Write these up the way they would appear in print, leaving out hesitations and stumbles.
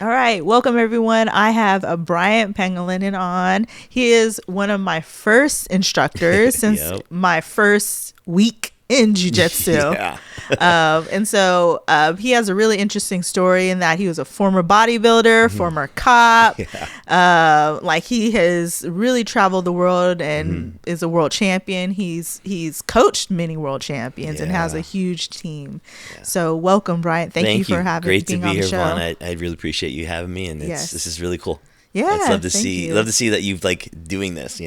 All right, welcome everyone. I have a Bryant Pangelinan on. He is one of my first instructors since my first week in Jiu Jitsu. Yeah. And so he has a really interesting story in that he was a former bodybuilder, former cop. Like he has really traveled the world and is a world champion. He's coached many world champions and has a huge team. So welcome, Bryant. Thank you for having Great being to be on the here, show. Vaughn. I really appreciate you having me, and this is really cool. Yeah, it's love to thank see you. love to see that you've like doing this,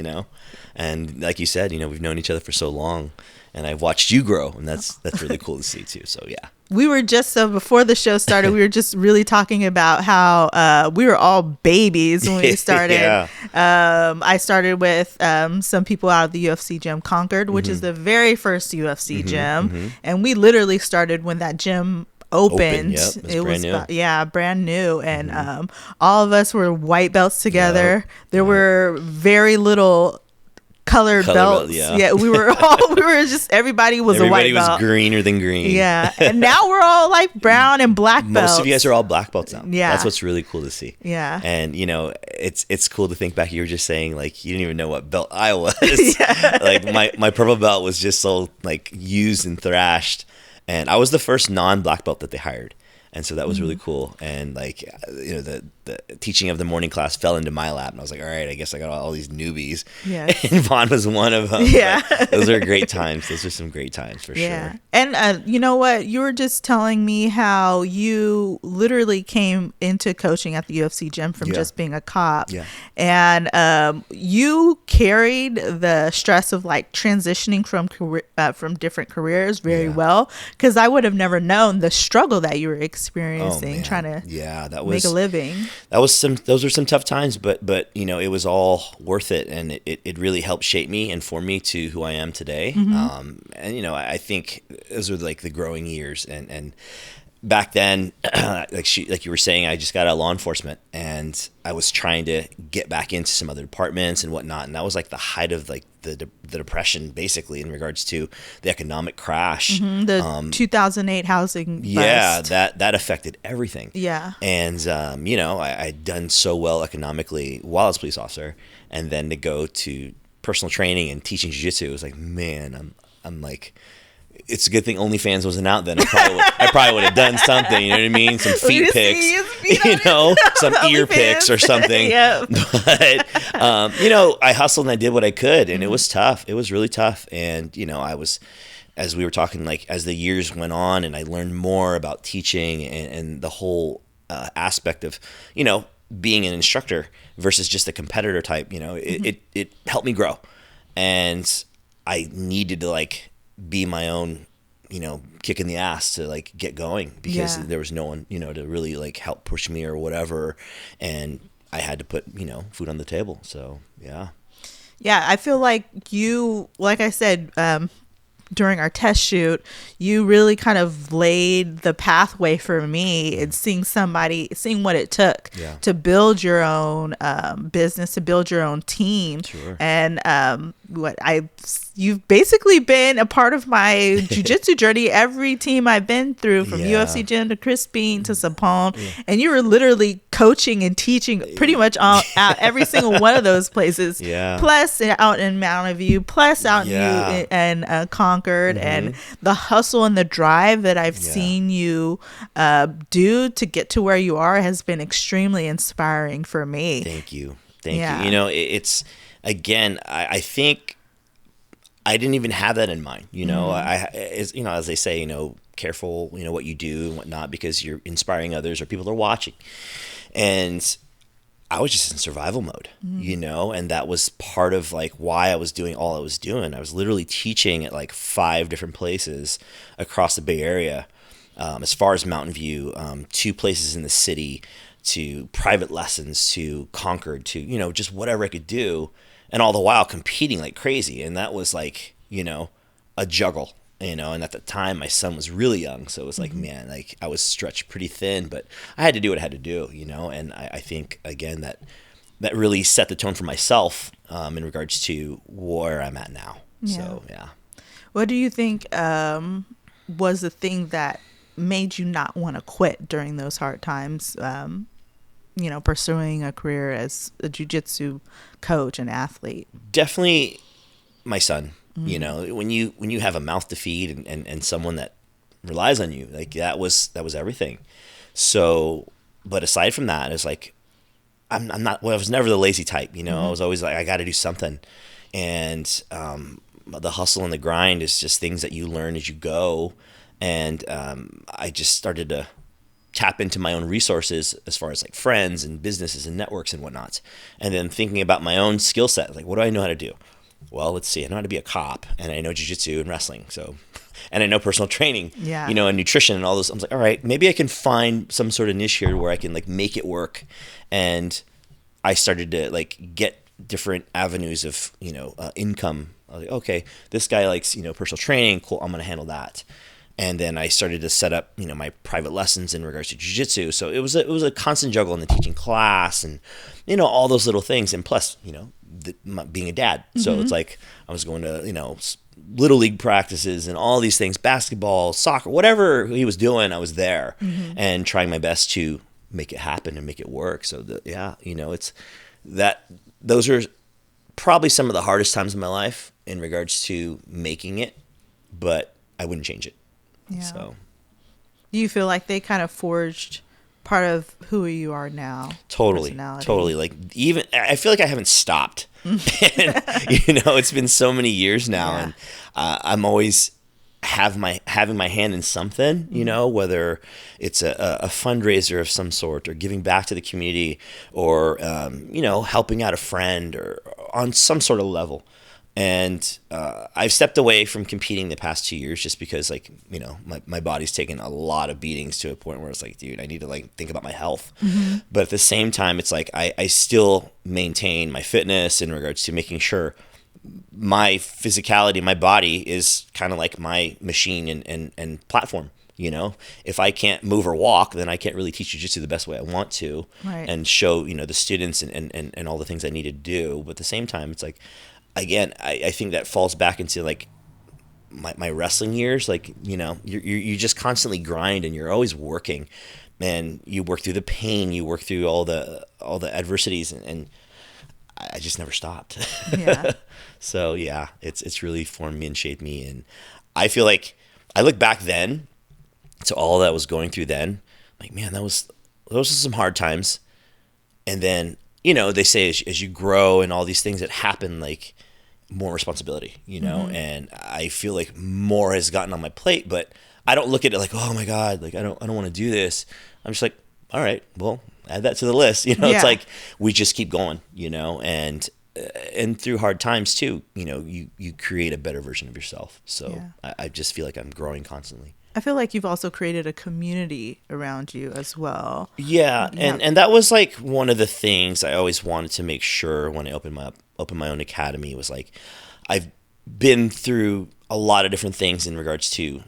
and like you said, we've known each other for so long. And I've watched you grow, and that's really cool to see too. So yeah, we were just before the show started, we were just really talking about how we were all babies when we started. I started with some people out of the UFC gym, Concord, which is the very first UFC gym, and we literally started when that gym opened. Yep. It was brand new. Brand new, and all of us were white belts together. There were very little colored belts. We were just everybody was a white belt. Everybody was greener than green. And now we're all like brown and black belts. Most of you guys are all black belts now. Yeah, that's what's really cool to see. And it's cool to think back. You were just saying like you didn't even know what belt I was. Like my purple belt was just so like used and thrashed, and I was the first non-black belt that they hired. And so that was really cool. And like, the teaching of the morning class fell into my lap, and I was like, all right, I guess I got all these newbies. And Vaughn was one of them. Those are great times. Those are some great times for sure. And you know what? You were just telling me how you literally came into coaching at the UFC gym from just being a cop. And you carried the stress of like transitioning from different careers very well, because I would have never known the struggle that you were experiencing trying to make a living. Those were some tough times, but it was all worth it, and it really helped shape me and form me to who I am today. And I think those were like the growing years, and back then, like you were saying, I just got out of law enforcement, and I was trying to get back into some other departments and whatnot, and that was like the height of like the depression, basically, in regards to the economic crash, the 2008 housing bust. That affected everything. And I'd done so well economically while I was a police officer, and then to go to personal training and teaching jiu-jitsu, it was like, man, I'm like, it's a good thing OnlyFans wasn't out then. I probably would have done something. You know what I mean? Some feet pics, some ear pics or something. But I hustled and I did what I could, and it was tough. It was really tough. And I was, as we were talking, like as the years went on, and I learned more about teaching and the whole aspect of being an instructor versus just a competitor type. It helped me grow, and I needed to like be my own, kick in the ass to like get going, because there was no one, to really like help push me or whatever. And I had to put, food on the table. So, yeah. I feel like you, like I said, during our test shoot, you really kind of laid the pathway for me and seeing what it took to build your own business, to build your own team. And you've basically been a part of my jiu-jitsu journey. Every team I've been through, from UFC gym to Chris Bean to Sapone, and you were literally coaching and teaching pretty much at every single one of those places. Plus out in Mountain View, plus out in Concord, and the hustle and the drive that I've seen you do to get to where you are has been extremely inspiring for me. Thank you. It's, again, I think I didn't even have that in mind. As they say, careful, what you do and whatnot, because you're inspiring others or people are watching. And I was just in survival mode, and that was part of like why I was doing all I was doing. I was literally teaching at like 5 different places across the Bay Area, as far as Mountain View, 2 places in the city, to private lessons, to Concord, to, just whatever I could do. And all the while competing like crazy. And that was like, a juggle, and at the time my son was really young. So it was like, man, like I was stretched pretty thin, but I had to do what I had to do, and I think, again, that really set the tone for myself in regards to where I'm at now. So, yeah. What do you think was the thing that made you not want to quit during those hard times? pursuing a career as a jiu-jitsu coach and athlete? Definitely my son. When you have a mouth to feed and someone that relies on you, like that was everything. So, but aside from that, it's like I'm not. Well, I was never the lazy type. I was always like, I got to do something, and the hustle and the grind is just things that you learn as you go. And I just started to tap into my own resources as far as like friends and businesses and networks and whatnot. And then thinking about my own skill set, like what do I know how to do? Well, let's see. I know how to be a cop, and I know jiu-jitsu and wrestling. So, and I know personal training, and nutrition and all those. I was like, all right, maybe I can find some sort of niche here where I can like make it work. And I started to like get different avenues of, income. I was like, okay, this guy likes, personal training. Cool. I'm going to handle that. And then I started to set up, my private lessons in regards to jiu-jitsu. So it was a constant juggle in the teaching class and, all those little things. And plus, being a dad. So it's like I was going to, little league practices and all these things, basketball, soccer, whatever he was doing, I was there and trying my best to make it happen and make it work. So it's that those are probably some of the hardest times in my life in regards to making it, but I wouldn't change it. Yeah. So, do you feel like they kind of forged part of who you are now? Totally. Like even I feel like I haven't stopped. And, it's been so many years now, and I'm always having my hand in something. Whether it's a fundraiser of some sort, or giving back to the community, or helping out a friend, or on some sort of level. And I've stepped away from competing the past 2 years just because, like, my body's taken a lot of beatings to a point where it's like, dude, I need to like think about my health. But at the same time, it's like I still maintain my fitness in regards to making sure my physicality, my body is kind of like my machine and platform. If I can't move or walk, then I can't really teach jiu-jitsu the best way I want to, and show the students and all the things I need to do. But at the same time, it's like, again, I think that falls back into like my wrestling years. Like, you just constantly grind and you're always working, and you work through the pain, you work through all the adversities, and I just never stopped. Yeah. So yeah, it's really formed me and shaped me. And I feel like I look back then to all that I was going through then, like, man, those were some hard times. And then, they say as you grow and all these things that happen, like more responsibility, and I feel like more has gotten on my plate, but I don't look at it like, oh my God, like I don't want to do this. I'm just like, all right, well, add that to the list. It's like we just keep going, and through hard times too, you create a better version of yourself. So I just feel like I'm growing constantly. I feel like you've also created a community around you as well. Yeah. And that was like one of the things I always wanted to make sure when I opened my own academy was like, I've been through a lot of different things in regards to,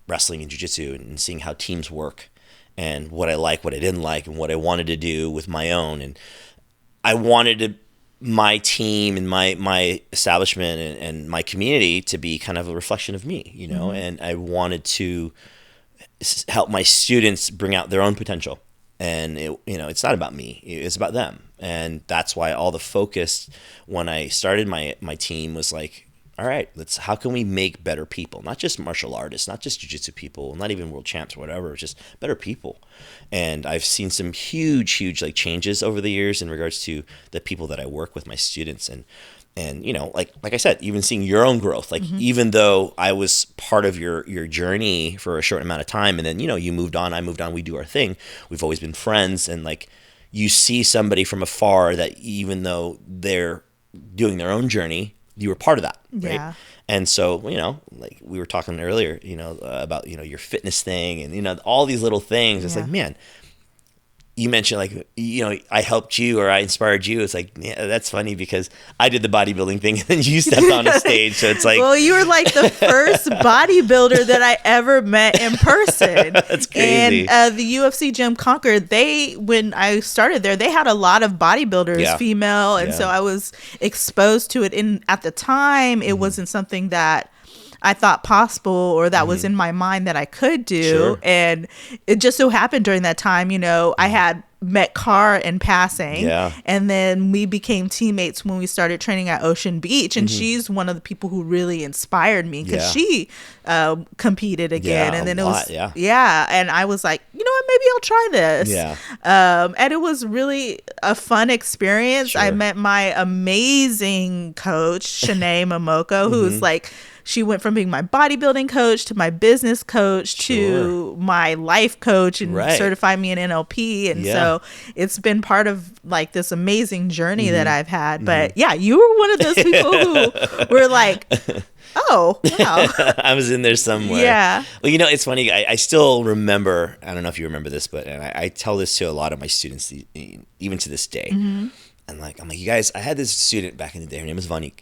wrestling and jiu-jitsu and seeing how teams work and what I like, what I didn't like, and what I wanted to do with my own. And I wanted my team and my establishment and my community to be kind of a reflection of me, and I wanted to help my students bring out their own potential. And it's not about me, it's about them. And that's why all the focus when I started my team was like, all right, how can we make better people? Not just martial artists, not just jiu-jitsu people, not even world champs or whatever, just better people. And I've seen some huge like changes over the years in regards to the people that I work with, my students, and like I said, even seeing your own growth, like even though I was part of your journey for a short amount of time, and then you moved on, I moved on, we do our thing, we've always been friends, and like you see somebody from afar that even though they're doing their own journey, you were part of that, right? Yeah. And so, like we were talking earlier, about, your fitness thing and, all these little things. It's like, man, you mentioned like, I helped you or I inspired you. It's like, yeah, that's funny because I did the bodybuilding thing and then you stepped on a stage. So it's like, well, you were like the first bodybuilder that I ever met in person. That's crazy. And the UFC Gym Concord, when I started there, they had a lot of bodybuilders, female. And so I was exposed to it. At the time, it wasn't something that I thought possible or that was in my mind that I could do. Sure. And it just so happened during that time, I had met Car in passing. Yeah. And then we became teammates when we started training at Ocean Beach. And she's one of the people who really inspired me because she competed again. And then and I was like, you know what, maybe I'll try this. Yeah. And it was really a fun experience. Sure. I met my amazing coach, Shanae Momoko, who's like, she went from being my bodybuilding coach to my business coach to my life coach and certified me in NLP. And so it's been part of like this amazing journey that I've had. But yeah, you were one of those people who were like, oh, wow. I was in there somewhere. Yeah. Well, you know, it's funny. I still remember, I don't know if you remember this, but I tell this to a lot of my students, even to this day. And I'm like, you guys, I had this student back in the day. Her name was Vanique.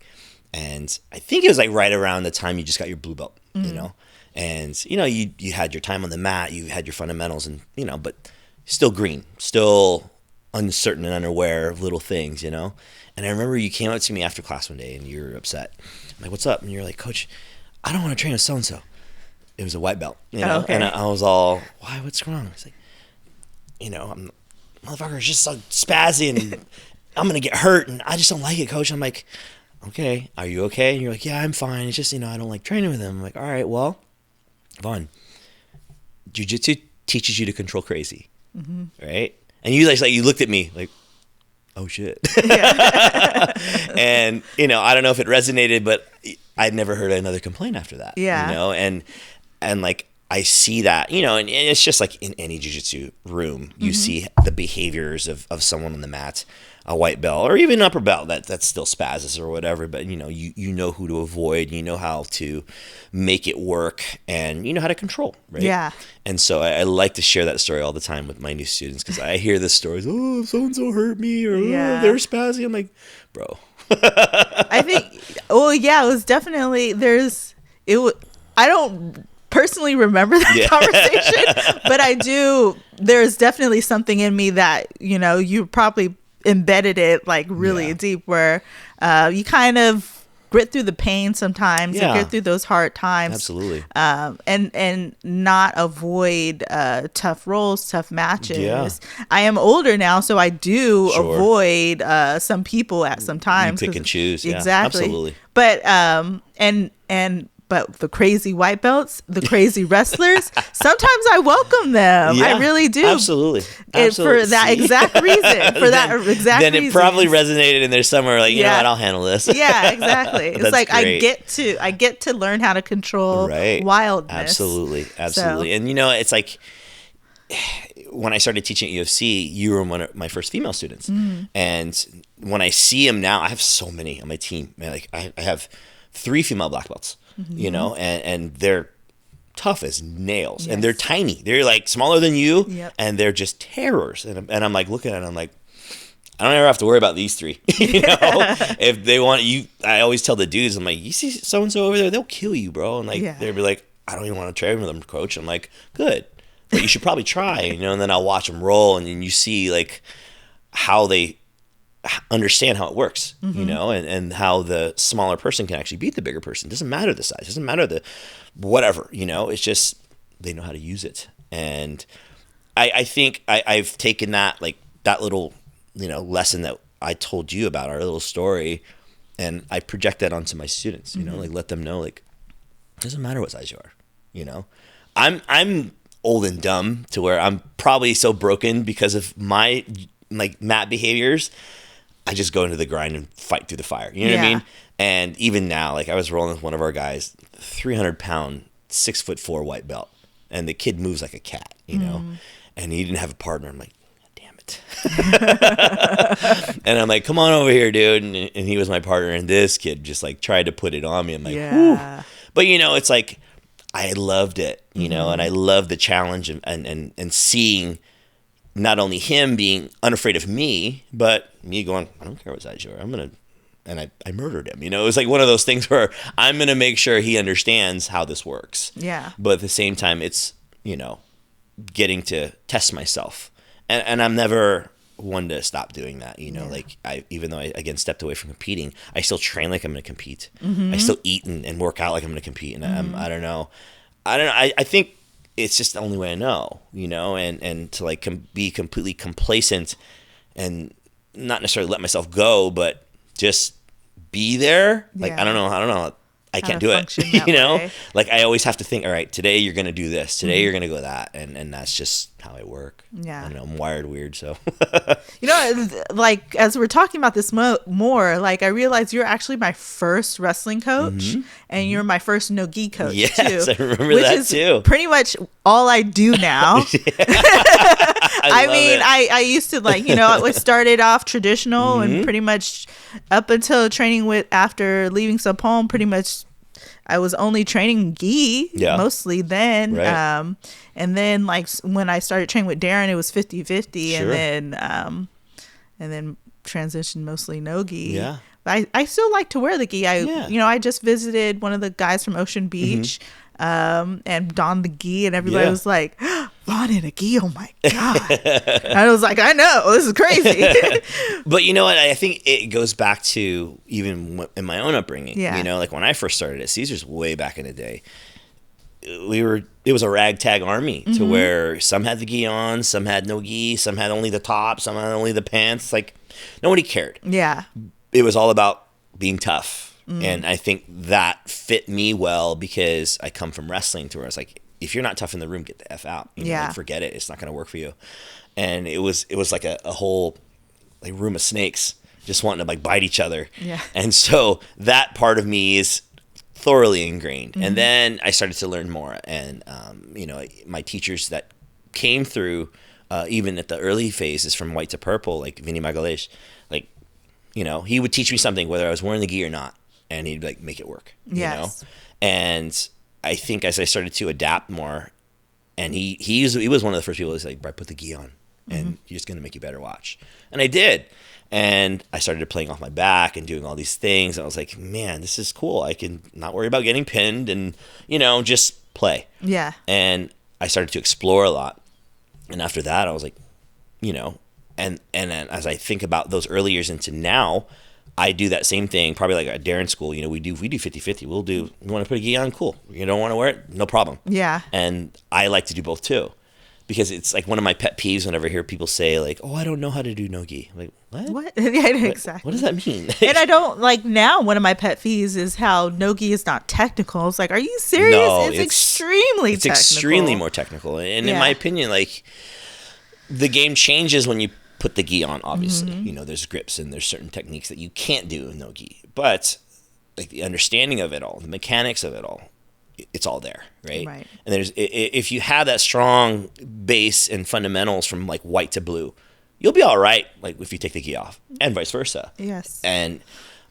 And I think it was like right around the time you just got your blue belt, you know, and, you know, you had your time on the mat, you had your fundamentals and, you know, but still green, still uncertain and unaware of little things, you know. And I remember you came up to me after class one day and you were upset. I'm like, what's up? And you're like, Coach, I don't want to train with so-and-so. It was a white belt, you know, and I was all, why, what's wrong? It's like, you know, motherfucker's just so spazzy and I'm going to get hurt and I just don't like it, Coach. I'm like, okay, are you okay? And you're like, yeah, I'm fine. It's just, you know, I don't like training with him. I'm like, all right, well, Vaughn, Jiu Jitsu teaches you to control crazy, right? And you like you looked at me like, oh shit. And, you know, I don't know if it resonated, but I'd never heard another complaint after that. Yeah. You know, and like I see that, you know, and it's just like in any jiu-jitsu room, you see the behaviors of someone on the mat, a white belt or even upper belt that still spazzes or whatever, but you know who to avoid, you know how to make it work, and you know how to control, right? Yeah. And so I like to share that story all the time with my new students because I hear the stories, oh, so-and-so hurt me, or oh, they're spazzy. I'm like, bro. I think, it was definitely, I don't personally remember that conversation, but I do, there's definitely something in me that, you know, you probably embedded it like really deep where you kind of grit through the pain sometimes and grit through those hard times. Absolutely. And not avoid tough roles, tough matches. I am older now, so I do avoid some people at some times. You pick and choose. Exactly. Absolutely. But but the crazy white belts, the crazy wrestlers, sometimes I welcome them. I really do. Absolutely. For that exact reason. Then it probably resonated in there somewhere. Like, you know what? I'll handle this. Yeah, exactly. It's like great. I get to learn how to control wildness. Absolutely. So. And you know, it's like when I started teaching at UFC, you were one of my first female students, and when I see them now, I have so many on my team. Man, like I have 3 female black belts. You know, and they're tough as nails, and they're tiny. They're like smaller than you, and they're just terrors. And I'm like looking at them, I'm like, I don't ever have to worry about these 3. You know, if they want you, I always tell the dudes, I'm like, you see so and so over there, they'll kill you, bro. And like they'll be like, I don't even want to train with them, Coach. I'm like, good, but you should probably try. You know, and then I'll watch them roll, and then you see like how they understand how it works, you know, and how the smaller person can actually beat the bigger person. Doesn't matter the size, doesn't matter the whatever, you know, it's just they know how to use it. And I think I've taken that, like that little, you know, lesson that I told you about, our little story, and I project that onto my students, you know, like let them know, like, it doesn't matter what size you are, you know. I'm old and dumb to where I'm probably so broken because of my like mat behaviors. I just go into the grind and fight through the fire. You know what I mean? And even now, like I was rolling with one of our guys, 300-pound, 6'4" white belt, and the kid moves like a cat, you know, and he didn't have a partner. I'm like, damn it. And I'm like, come on over here, dude. And he was my partner, and this kid just like tried to put it on me. I'm like, whew. But you know, it's like, I loved it, you know, and I loved the challenge and seeing not only him being unafraid of me, but me going, I don't care what size you are. I'm going to, and I murdered him. You know, it was like one of those things where I'm going to make sure he understands how this works. Yeah. But at the same time, it's, you know, getting to test myself. And I'm never one to stop doing that. You know, like even though I, again, stepped away from competing, I still train like I'm going to compete. I still eat and work out like I'm going to compete. And I don't know. I think it's just the only way I know, and to like be completely complacent and not necessarily let myself go, but just be there. Like, I don't know. I can't do it, way. Like I always have to think, all right, today you're going to do this. Today you're going to go that. And that's just how I work. Yeah. I don't know. I'm wired weird. So, like as we're talking about this more, like I realized you're actually my first wrestling coach and you're my first no-gi coach yes, too. I remember that too. Pretty much all I do now. I used to I started off traditional and pretty much up until training after leaving Sapon, pretty much I was only training gi mostly then. Right. And then like when I started training with Darren, it was 50-50 and then transitioned mostly no gi. Yeah. But I still like to wear the gi. I just visited one of the guys from Ocean Beach and donned the gi and everybody was like, Vaughn in a gi, oh my God. And I was like, I know, this is crazy. But you know what? I think it goes back to even in my own upbringing. Like when I first started at Caesars way back in the day, it was a ragtag army to where some had the gi on, some had no gi, some had only the top, some had only the pants. Like nobody cared. Yeah. It was all about being tough. And I think that fit me well because I come from wrestling to where it's like, if you're not tough in the room, get the F out. Like, forget it. It's not going to work for you. And it was like a whole like room of snakes just wanting to like bite each other. Yeah. And so that part of me is thoroughly ingrained. And then I started to learn more. And, my teachers that came through, even at the early phases from white to purple, like Vinny Magalesh, like, he would teach me something, whether I was wearing the gi or not. And he'd like make it work, And I think as I started to adapt more, and he was one of the first people to say, "Bryant, put the gi on, and you're just gonna make you better watch." And I did, and I started playing off my back and doing all these things. And I was like, "Man, this is cool. I can not worry about getting pinned, and just play." Yeah. And I started to explore a lot, and after that, I was like, and then as I think about those early years into now. I do that same thing, probably like at Darren school. We do 50-50. You want to put a gi on? Cool. You don't want to wear it? No problem. Yeah. And I like to do both too, because it's like one of my pet peeves whenever I hear people say like, "Oh, I don't know how to do no gi." I'm like, what? Yeah, exactly. What does that mean? And I don't like now. One of my pet peeves is how no gi is not technical. It's like, are you serious? No, it's extremely technical. It's extremely more technical. And in my opinion, like the game changes when you put the gi on, obviously. There's grips and there's certain techniques that you can't do in no gi. But like the understanding of it all, the mechanics of it all, it's all there, right? And if you have that strong base and fundamentals from like white to blue, you'll be all right, like if you take the gi off, and vice versa. Yes. And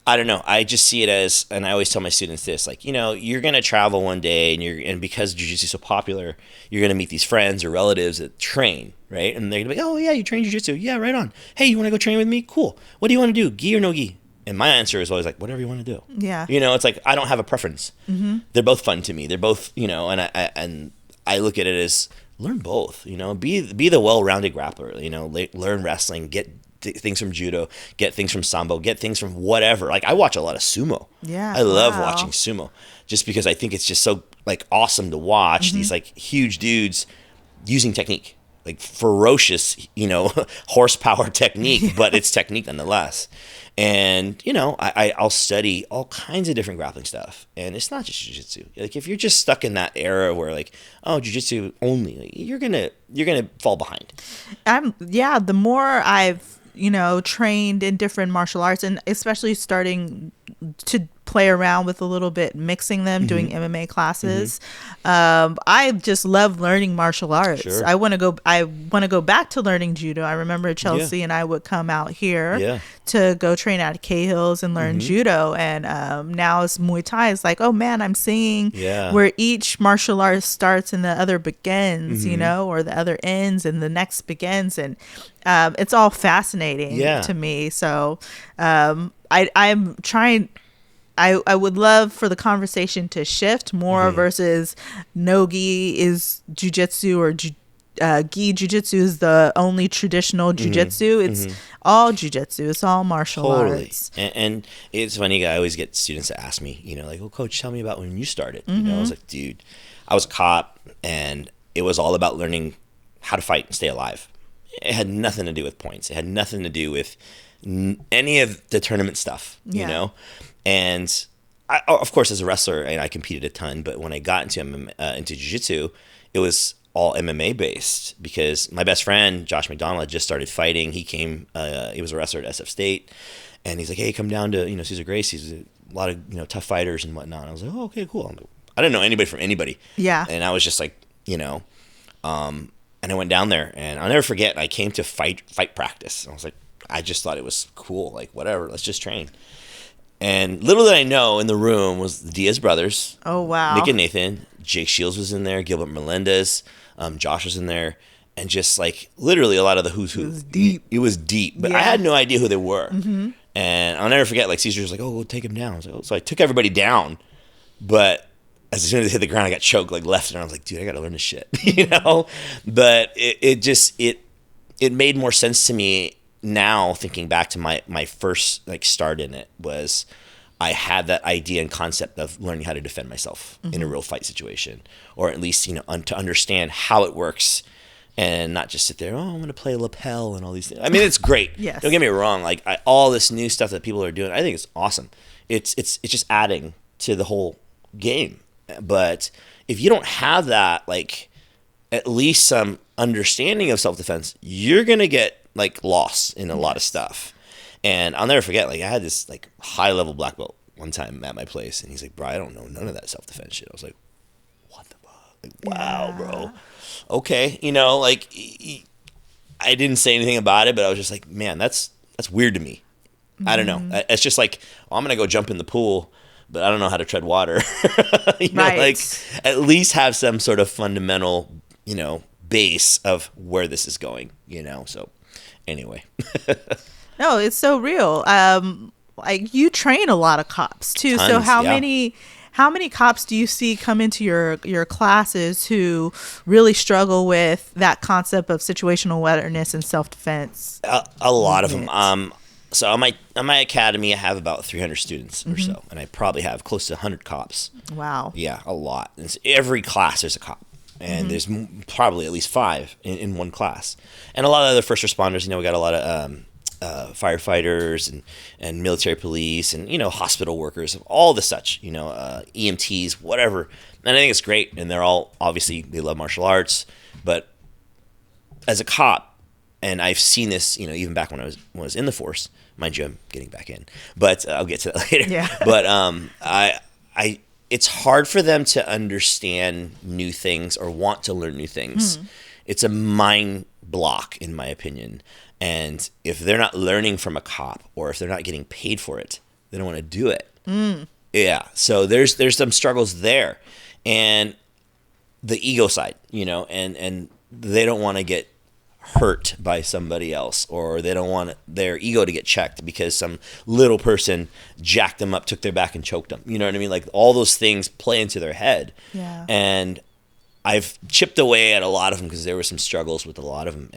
I don't know. I just see it as, and I always tell my students this, like, you're going to travel one day and because jiu-jitsu is so popular, you're going to meet these friends or relatives that train, right? And they're going to be like, "Oh yeah, you train jiu-jitsu? Yeah, right on. Hey, you want to go train with me? Cool. What do you want to do? Gi or no gi?" And my answer is always like, whatever you want to do. Yeah. It's like, I don't have a preference. They're both fun to me. They're both, and I look at it as learn both, be the well-rounded grappler, learn wrestling, get things from judo, get things from sambo, get things from whatever. Like I watch a lot of sumo. Yeah. I love watching sumo just because I think it's just so like awesome to watch these like huge dudes using technique, like ferocious, horsepower technique, but it's technique nonetheless. And, I'll study all kinds of different grappling stuff. And it's not just jiu-jitsu. Like if you're just stuck in that era where like, oh, jiu-jitsu only, like, you're going to fall behind. The more I've, trained in different martial arts and especially starting to play around with a little bit, mixing them, doing MMA classes. I just love learning martial arts. Sure. I want to go back to learning judo. I remember Chelsea and I would come out here to go train at Cahill's and learn judo. And now it's Muay Thai. It's like, oh man, I'm seeing where each martial art starts and the other begins, or the other ends and the next begins. And it's all fascinating to me. So I'm trying. I would love for the conversation to shift more versus no gi is jujitsu or gi jujitsu is the only traditional jujitsu. It's all jujitsu. It's all martial arts. And it's funny. I always get students to ask me, like, "Oh, coach, tell me about when you started." I was like, dude, I was a cop and it was all about learning how to fight and stay alive. It had nothing to do with points. It had nothing to do with any of the tournament stuff, you know? And I, of course, as a wrestler, I competed a ton, but when I got into jiu-jitsu, it was all MMA based because my best friend, Josh McDonald, had just started fighting. He came, he was a wrestler at SF State, and he's like, hey, come down to, Cesar Gracie's, a lot of, tough fighters and whatnot. And I was like, oh, okay, cool. I didn't know anybody from anybody. Yeah. And I was just like, and I went down there, and I'll never forget, I came to fight practice. I was like, I just thought it was cool. Like, whatever, let's just train. And little did I know, in the room was the Diaz brothers. Oh, wow. Nick and Nathan. Jake Shields was in there. Gilbert Melendez. Josh was in there. And just like literally a lot of the who's who. It was deep. It was deep. But I had no idea who they were. Mm-hmm. And I'll never forget, like, Caesar was like, oh, we'll take him down. I was like, oh. So I took everybody down. But as soon as they hit the ground, I got choked, like left. And I was like, dude, I got to learn this shit. But it made more sense to me now, thinking back to my first like start in it, was I had that idea and concept of learning how to defend myself in a real fight situation, or at least to understand how it works, and not just sit there, oh, I'm going to play lapel and all these things. I mean, it's great. Yes. Don't get me wrong. Like all this new stuff that people are doing, I think it's awesome. It's just adding to the whole game. But if you don't have that, like at least some understanding of self-defense, you're going to get like lost in a lot of stuff. And I'll never forget, like I had this like high level black belt one time at my place, and he's like, bro, I don't know none of that self-defense shit. I was like, what the fuck? Like, wow, bro. Okay. Like I didn't say anything about it, but I was just like, man, that's weird to me. Mm-hmm. I don't know. It's just like, I'm going to go jump in the pool, but I don't know how to tread water. Like at least have some sort of fundamental, base of where this is going, so anyway. No, it's so real. Like you train a lot of cops too. Tons, so how many cops do you see come into your classes who really struggle with that concept of situational awareness and self-defense? A lot of them. So on my academy, I have about 300 students or so, and I probably have close to 100 cops. Wow. Yeah, a lot. And so every class there's a cop. And there's probably at least 5 in one class. And a lot of other first responders, we got a lot of firefighters and military police and, hospital workers, all the such, EMTs, whatever. And I think it's great. And they're all, obviously, they love martial arts. But as a cop, and I've seen this, even back when I was in the force, mind you, I'm getting back in, but I'll get to that later. Yeah. But it's hard for them to understand new things or want to learn new things. It's a mind block, in my opinion. And if they're not learning from a cop, or if they're not getting paid for it, they don't want to do it. Yeah. So there's some struggles there. And the ego side, and they don't want to get hurt by somebody else, or they don't want their ego to get checked because some little person jacked them up, took their back and choked them. You know what I mean? Like all those things play into their head. Yeah. And I've chipped away at a lot of them because there were some struggles with a lot of them.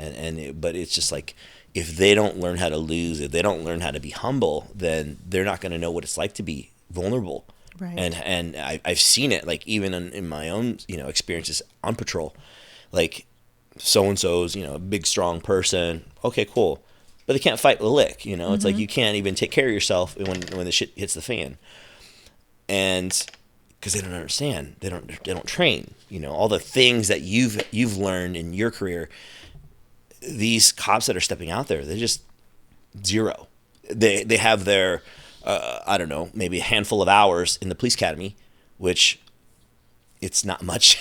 But it's just like, if they don't learn how to lose, if they don't learn how to be humble, then they're not going to know what it's like to be vulnerable. Right. And I've seen it, like even in my own, experiences on patrol, like so-and-so's, a big, strong person. Okay, cool. But they can't fight with a lick, It's like you can't even take care of yourself when the shit hits the fan. And because they don't understand. They don't train. All the things that you've learned in your career, these cops that are stepping out there, they're just zero. They have their, I don't know, maybe a handful of hours in the police academy, which it's not much,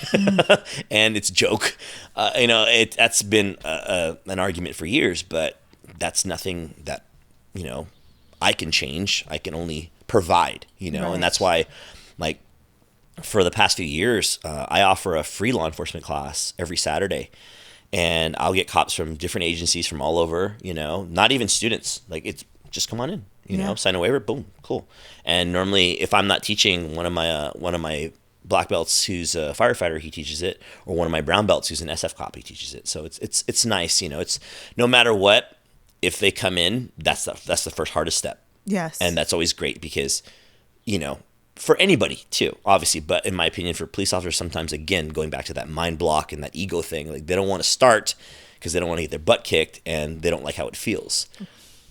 and it's a joke. That's been an argument for years, but that's nothing that, I can change. I can only provide, Right. And that's why, like, for the past few years, I offer a free law enforcement class every Saturday. And I'll get cops from different agencies from all over, not even students. Like, it's just come on in, sign a waiver, boom, cool. And normally, if I'm not teaching one of my black belts who's a firefighter, he teaches it, or one of my brown belts who's an SF cop, he teaches it. So it's nice, it's no matter what, if they come in, that's the first hardest step. Yes. And that's always great because, for anybody too, obviously, but in my opinion, for police officers, sometimes, again, going back to that mind block and that ego thing, like they don't want to start because they don't want to get their butt kicked and they don't like how it feels,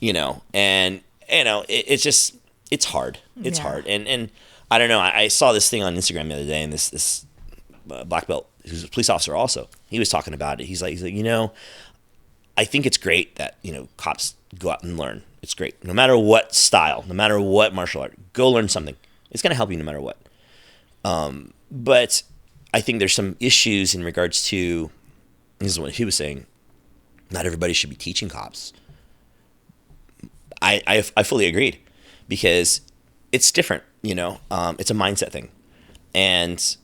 and it's hard. It's hard. And I don't know. I saw this thing on Instagram the other day, and this black belt who's a police officer also, he was talking about it. He's like, I think it's great that, cops go out and learn. It's great. No matter what style, no matter what martial art, go learn something. It's going to help you no matter what. But I think there's some issues in regards to, this is what he was saying, not everybody should be teaching cops. I fully agreed, because it's different, it's a mindset thing. And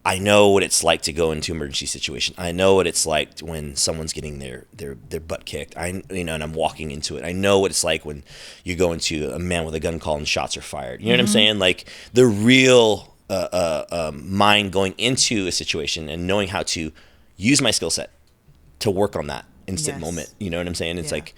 I know what it's like to go into emergency situation. I know what it's like when someone's getting their butt kicked. And I'm walking into it. I know what it's like when you go into a man with a gun call and shots are fired. You know what I'm saying? Like the real mind going into a situation and knowing how to use my skill set to work on that instant moment. You know what I'm saying? It's like,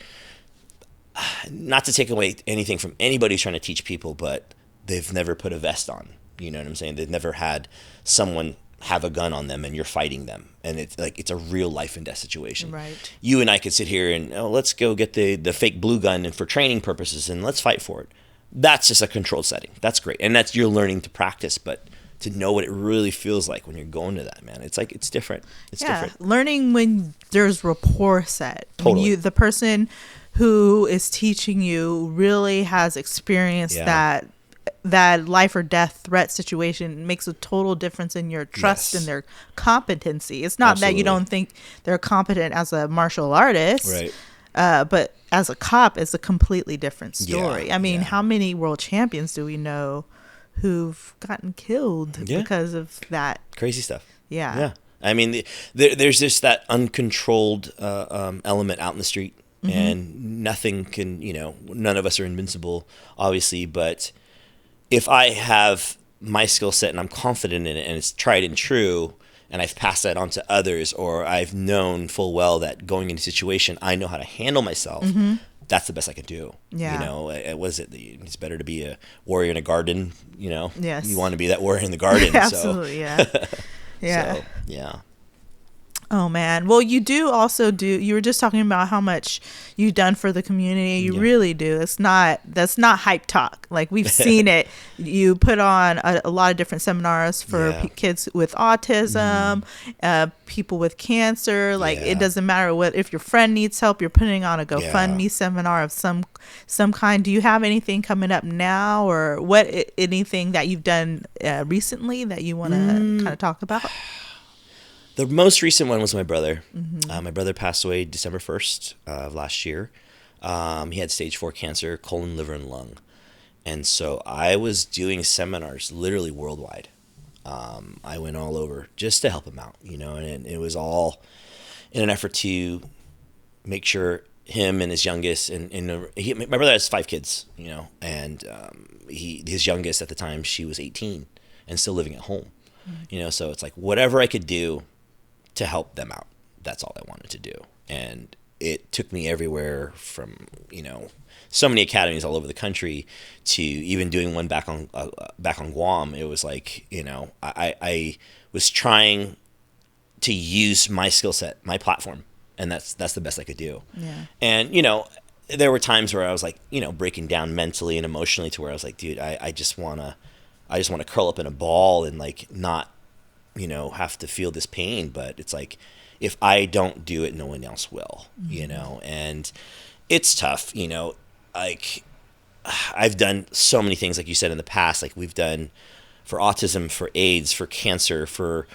not to take away anything from anybody who's trying to teach people, but they've never put a vest on. You know what I'm saying? They've never had someone have a gun on them and you're fighting them. And it's like, it's a real life and death situation. Right. You and I could sit here and, let's go get the fake blue gun and for training purposes and let's fight for it. That's just a controlled setting. That's great. And that's, you're learning to practice, but to know what it really feels like when you're going to that, man, it's like, it's different. It's different. Learning when there's rapport set. Totally. When the person who is teaching you really has experienced that life or death threat situation, makes a total difference in your trust and their competency. It's not that you don't think they're competent as a martial artist, right? But as a cop, it's a completely different story. I mean, how many world champions do we know who've gotten killed because of that crazy stuff? Yeah. I mean, there's just that uncontrolled element out in the street. And nothing can, none of us are invincible, obviously. But if I have my skill set and I'm confident in it and it's tried and true, and I've passed that on to others, or I've known full well that going into a situation, I know how to handle myself, that's the best I can do. Yeah. What is it? It's better to be a warrior in a garden, Yes. You want to be that warrior in the garden. Absolutely, yeah. Yeah. So, yeah. Oh man. Well, you were just talking about how much you've done for the community. You really do. That's not hype talk. Like, we've seen it. You put on a lot of different seminars for kids with autism, people with cancer. Like, it doesn't matter if your friend needs help, you're putting on a GoFundMe seminar of some kind. Do you have anything coming up now, or anything that you've done recently that you want to kind of talk about? The most recent one was my brother. My brother passed away December 1st of last year. He had stage 4 cancer, colon, liver, and lung. And so I was doing seminars literally worldwide. I went all over just to help him out, and it was all in an effort to make sure him and his youngest, my brother has 5 kids, and his youngest at the time, she was 18 and still living at home. So it's like, whatever I could do to help them out, that's all I wanted to do. And it took me everywhere from, so many academies all over the country to even doing one back on Guam. It was like, I was trying to use my skill set, my platform, and that's the best I could do. Yeah. And, there were times where I was like, breaking down mentally and emotionally to where I was like, dude, I just want to curl up in a ball and like not, have to feel this pain. But it's like, if I don't do it, no one else will, and it's tough, like I've done so many things, like you said in the past, like we've done for autism, for AIDS, for cancer, for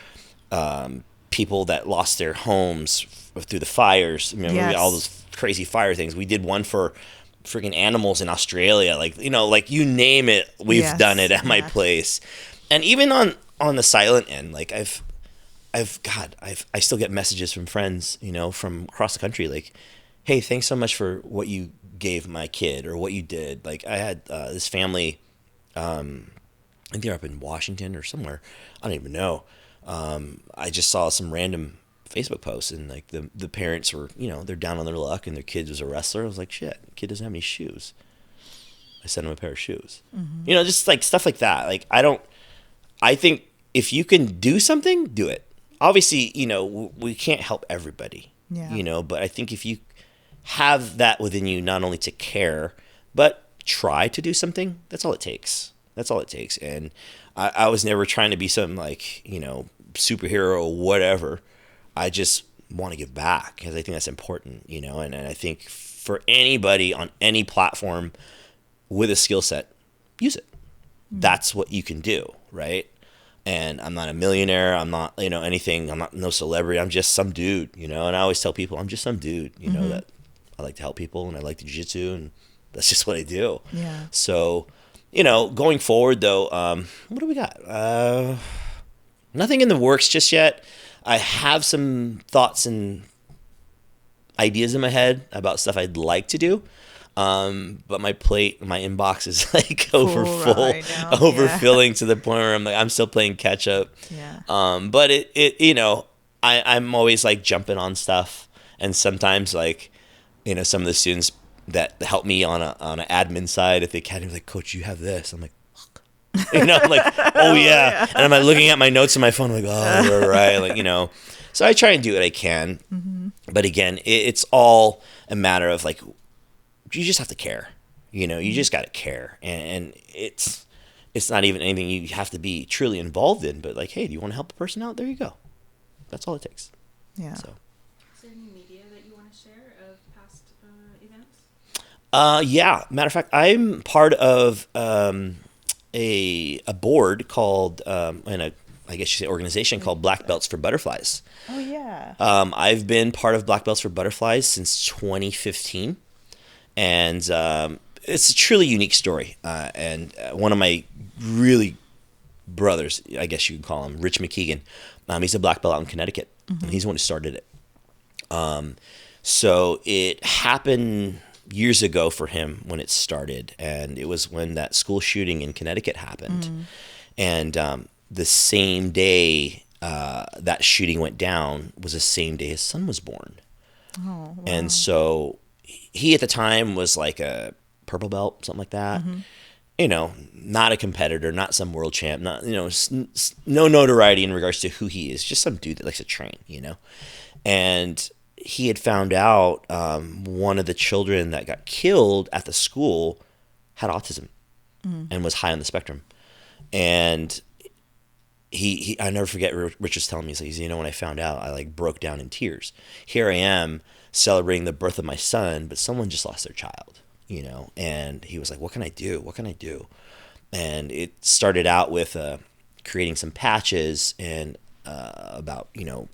people that lost their homes through the fires. Remember all those crazy fire things. We did one for freaking animals in Australia, like you name it, we've done it at my place. And even on the silent end, like I still get messages from friends, from across the country, like, hey, thanks so much for what you gave my kid or what you did. Like, I had this family, I think they're up in Washington or somewhere, I don't even know. I just saw some random Facebook posts, and like the parents were, they're down on their luck and their kid was a wrestler. I was like, shit, the kid doesn't have any shoes. I send them a pair of shoes. You know, just like stuff like that. Like I think if you can do something, do it. Obviously, you know, we can't help everybody, you know, but I think if you have that within you, not only to care, but try to do something, that's all it takes. That's all it takes. And I was never trying to be some like, you know, superhero or whatever. I just want to give back because I think that's important, you know, and I think for anybody on any platform with a skill set, use it. That's what you can do, right? And I'm not a millionaire. I'm not, you know, anything. I'm not no celebrity. I'm just some dude, you know, and I always tell people I'm just some dude, you know, that I like to help people and I like to jiu-jitsu and that's just what I do. Yeah. So, you know, going forward though, what do we got? Nothing in the works just yet. I have some thoughts and ideas in my head about stuff I'd like to do. But my inbox is like overfilling to the point where I'm still playing catch up. Yeah. But it you know, I'm always like jumping on stuff, and sometimes like, you know, some of the students that help me on an admin side at the academy like, Coach, you have this. I'm like, fuck. You know, I'm like, oh yeah. And I'm like looking at my notes on my phone, like, oh, you're right. Like, you know, so I try and do what I can. But again, it's all a matter of like, you just have to care, you know, you just got to care. And it's not even anything you have to be truly involved in, but like, hey, do you want to help a person out? There you go. That's all it takes. Yeah. So. Is there any media that you want to share of past events? Yeah. Matter of fact, I'm part of a board called, I guess you say organization called Black Belts for Butterflies. Oh yeah. I've been part of Black Belts for Butterflies since 2015. And it's a truly unique story. And one of my really brothers, I guess you could call him, Rich McKeegan, he's a black belt out in Connecticut. And he's the one who started it. So it happened years ago for him when it started. And it was when that school shooting in Connecticut happened. And the same day that shooting went down was the same day his son was born. Oh, wow. And so he at the time was like a purple belt, something like that. You know, not a competitor, not some world champ, not, you know, no notoriety in regards to who he is, just some dude that likes to train, you know. And he had found out one of the children that got killed at the school had autism and was high on the spectrum. And he I never forget, Rich was telling me, he's like, you know, when I found out, I like broke down in tears. Here I am celebrating the birth of my son, but someone just lost their child, you know. And he was like, what can I do? What can I do? And it started out with creating some patches and about, you know,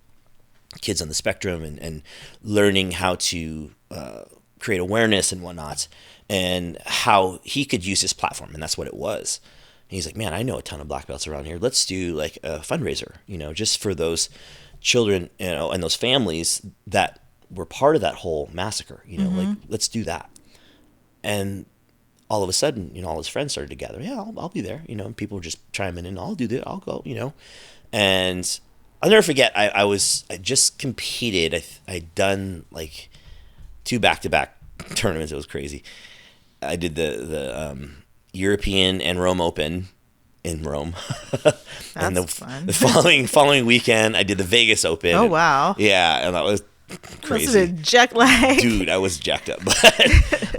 kids on the spectrum and learning how to create awareness and whatnot, and how he could use his platform. And that's what it was. And he's like, man, I know a ton of black belts around here. Let's do like a fundraiser, you know, just for those children, you know, and those families that were part of that whole massacre, you know, like, let's do that. And all of a sudden, you know, all his friends started to gather. Yeah, I'll be there. You know, and people were just chiming in. I'll do that. I'll go, you know. And I'll never forget, I just competed. I'd done like 2 back-to-back tournaments. It was crazy. I did the European and Rome Open in Rome. And the following weekend, I did the Vegas Open. Oh, wow. Yeah, and that was crazy. Was it jet lag? Dude, I was jacked up.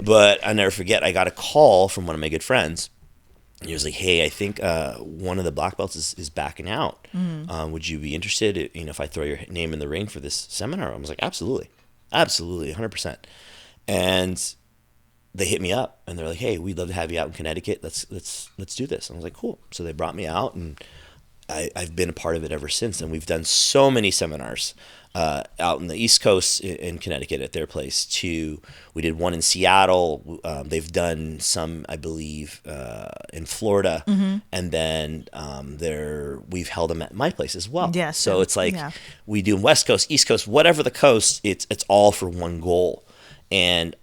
But I never forget, I got a call from one of my good friends. And he was like, hey, I think one of the black belts is backing out. Would you be interested, you know, if I throw your name in the ring for this seminar? I was like, absolutely. Absolutely, 100%. And they hit me up and they're like, hey, we'd love to have you out in Connecticut. Let's do this. And I was like, cool. So they brought me out, and I've been a part of it ever since. And we've done so many seminars out in the East Coast in Connecticut at their place too. We did one in Seattle. They've done some, I believe, in Florida. And then we've held them at my place as well. Yes. So it's like we do West Coast, East Coast, whatever the coast, it's all for one goal. And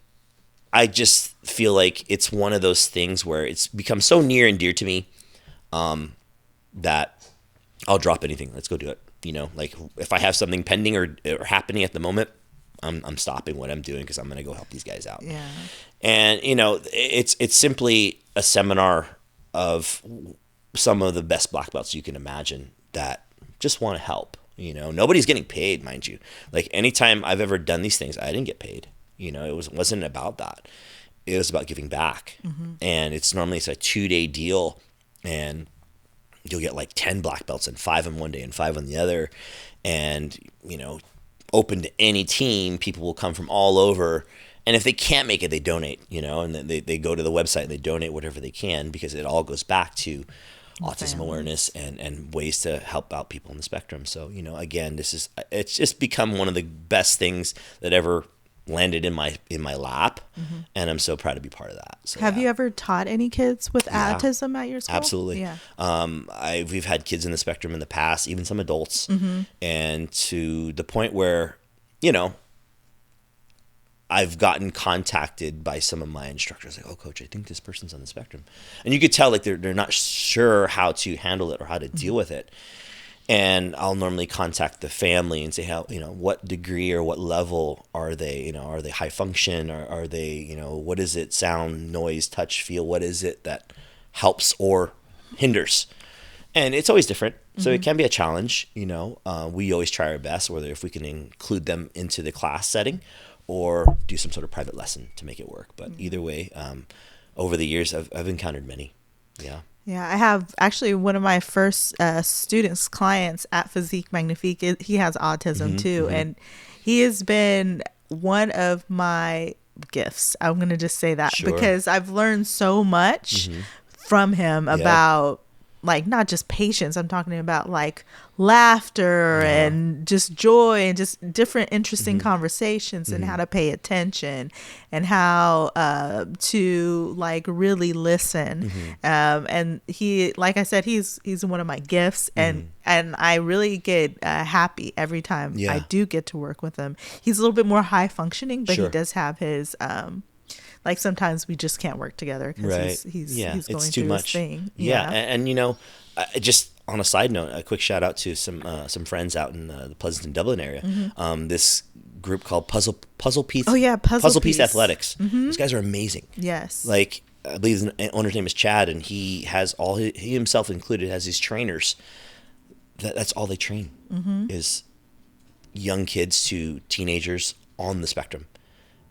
I just feel like it's one of those things where it's become so near and dear to me that I'll drop anything. Let's go do it. You know, like if I have something pending or happening at the moment, I'm stopping what I'm doing because I'm going to go help these guys out. Yeah. And, it's simply a seminar of some of the best black belts you can imagine that just want to help. Nobody's getting paid, mind you. Like anytime I've ever done these things, I didn't get paid. It wasn't about that. It was about giving back. And it's a 2-day deal, and you'll get like 10 black belts and 5 on one day and 5 on the other. And, open to any team, people will come from all over. And if they can't make it, they donate, and then they go to the website and they donate whatever they can, because it all goes back to autism awareness and ways to help out people on the spectrum. So, again, it's just become one of the best things that ever landed in my lap, and I'm so proud to be part of that. So, have you ever taught any kids with autism at your school? Absolutely. Yeah. We've had kids in the spectrum in the past, even some adults, and to the point where, I've gotten contacted by some of my instructors, like, "Oh, coach, I think this person's on the spectrum," and you could tell like they're not sure how to handle it or how to deal with it. And I'll normally contact the family and say, how, what degree or what level are they? Are they high function, or are they, what is it? Sound, noise, touch, feel. What is it that helps or hinders? And it's always different. So it can be a challenge. We always try our best, whether if we can include them into the class setting or do some sort of private lesson to make it work. But either way, over the years, I've encountered many. Yeah. Yeah, I have actually one of my first clients at Physique Magnifique. He has autism too, and he has been one of my gifts. I'm going to just say that because I've learned so much from him about like not just patience. I'm talking about like laughter and just joy and just different interesting conversations and how to pay attention and how to like really listen. And he, like I said, he's one of my gifts, and I really get happy every time I do get to work with him. He's a little bit more high functioning, but he does have his like sometimes we just can't work together because he's going through his thing. And just on a side note, a quick shout out to some friends out in the Pleasanton, Dublin area. This group called Puzzle Piece. Oh yeah, Puzzle Piece Athletics. These guys are amazing. Yes. Like I believe the owner's name is Chad, and he has he himself included has these trainers. That's all they train is young kids to teenagers on the spectrum.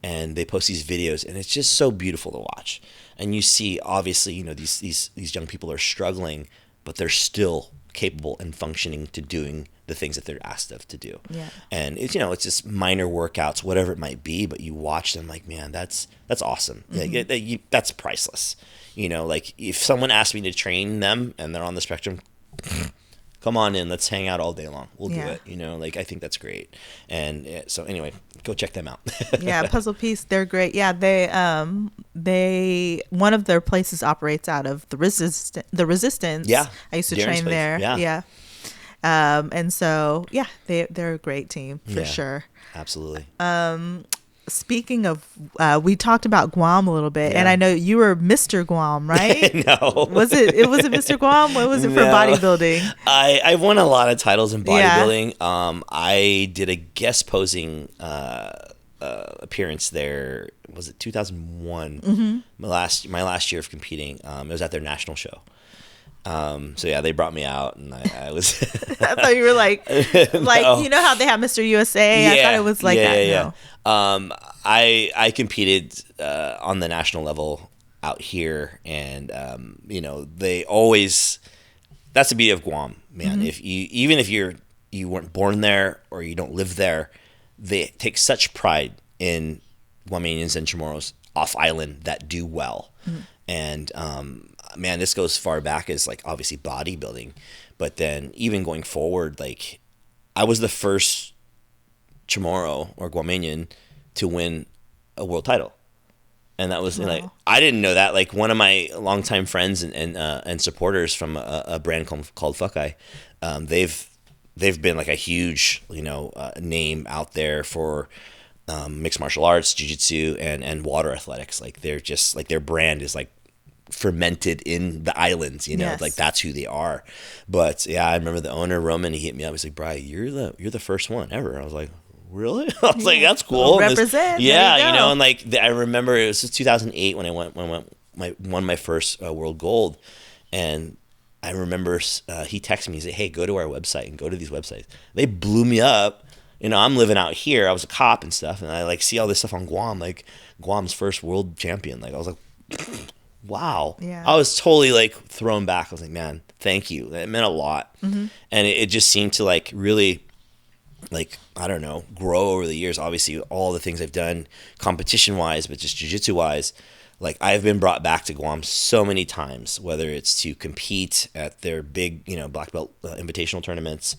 And they post these videos, and it's just so beautiful to watch. And you see, obviously, these young people are struggling, but they're still capable and functioning to doing the things that they're asked of to do. Yeah. And it's it's just minor workouts, whatever it might be, but you watch them like, man, that's awesome. That's priceless. Like if someone asked me to train them and they're on the spectrum, come on in, let's hang out all day long. We'll do it. I think that's great. And so anyway, go check them out. Yeah, Puzzle Piece, they're great. Yeah, they one of their places operates out of the Resistance. Yeah. I used to train there. Yeah. And so they're a great team for sure. Absolutely. Speaking of, we talked about Guam a little bit, and I know you were Mr. Guam, right? No. Was it Mr. Guam? What was it for bodybuilding? I won a lot of titles in bodybuilding. I did a guest posing appearance there. Was it 2001? My last year of competing. It was at their national show. They brought me out, and I was. I thought you were like no. You know how they have Mr. USA. I thought it was like that. Yeah. No. I competed on the national level out here, and they always. That's the beauty of Guam, man. If you weren't born there or you don't live there, they take such pride in Guamanians and Chamorros off island that do well, and. Man, this goes far back as like obviously bodybuilding, but then even going forward, like I was the first Chamorro or Guamanian to win a world title, and that was like I didn't know that. Like one of my longtime friends and supporters from a brand called Fuckeye, they've been like a huge name out there for mixed martial arts, Jiu Jitsu, and water athletics. Like they're just like their brand is like. Fermented in the islands, like that's who they are. But I remember the owner Roman. He hit me up. He's like, "Bri, you're the first one ever." I was like, really? I was like, that's cool. Represent. Yeah, and like I remember it was 2008 when I won my first world gold, and I remember he texted me. He said, "Hey, go to our website and go to these websites." They blew me up. I'm living out here. I was a cop and stuff, and I like see all this stuff on Guam, like Guam's first world champion. Like I was like, wow. Yeah. I was totally like thrown back. I was like, man, thank you. It meant a lot, and it just seemed to like really, like I don't know, grow over the years. Obviously, all the things I've done, competition wise, but just jiu-jitsu wise. Like I've been brought back to Guam so many times, whether it's to compete at their big, black belt invitational tournaments,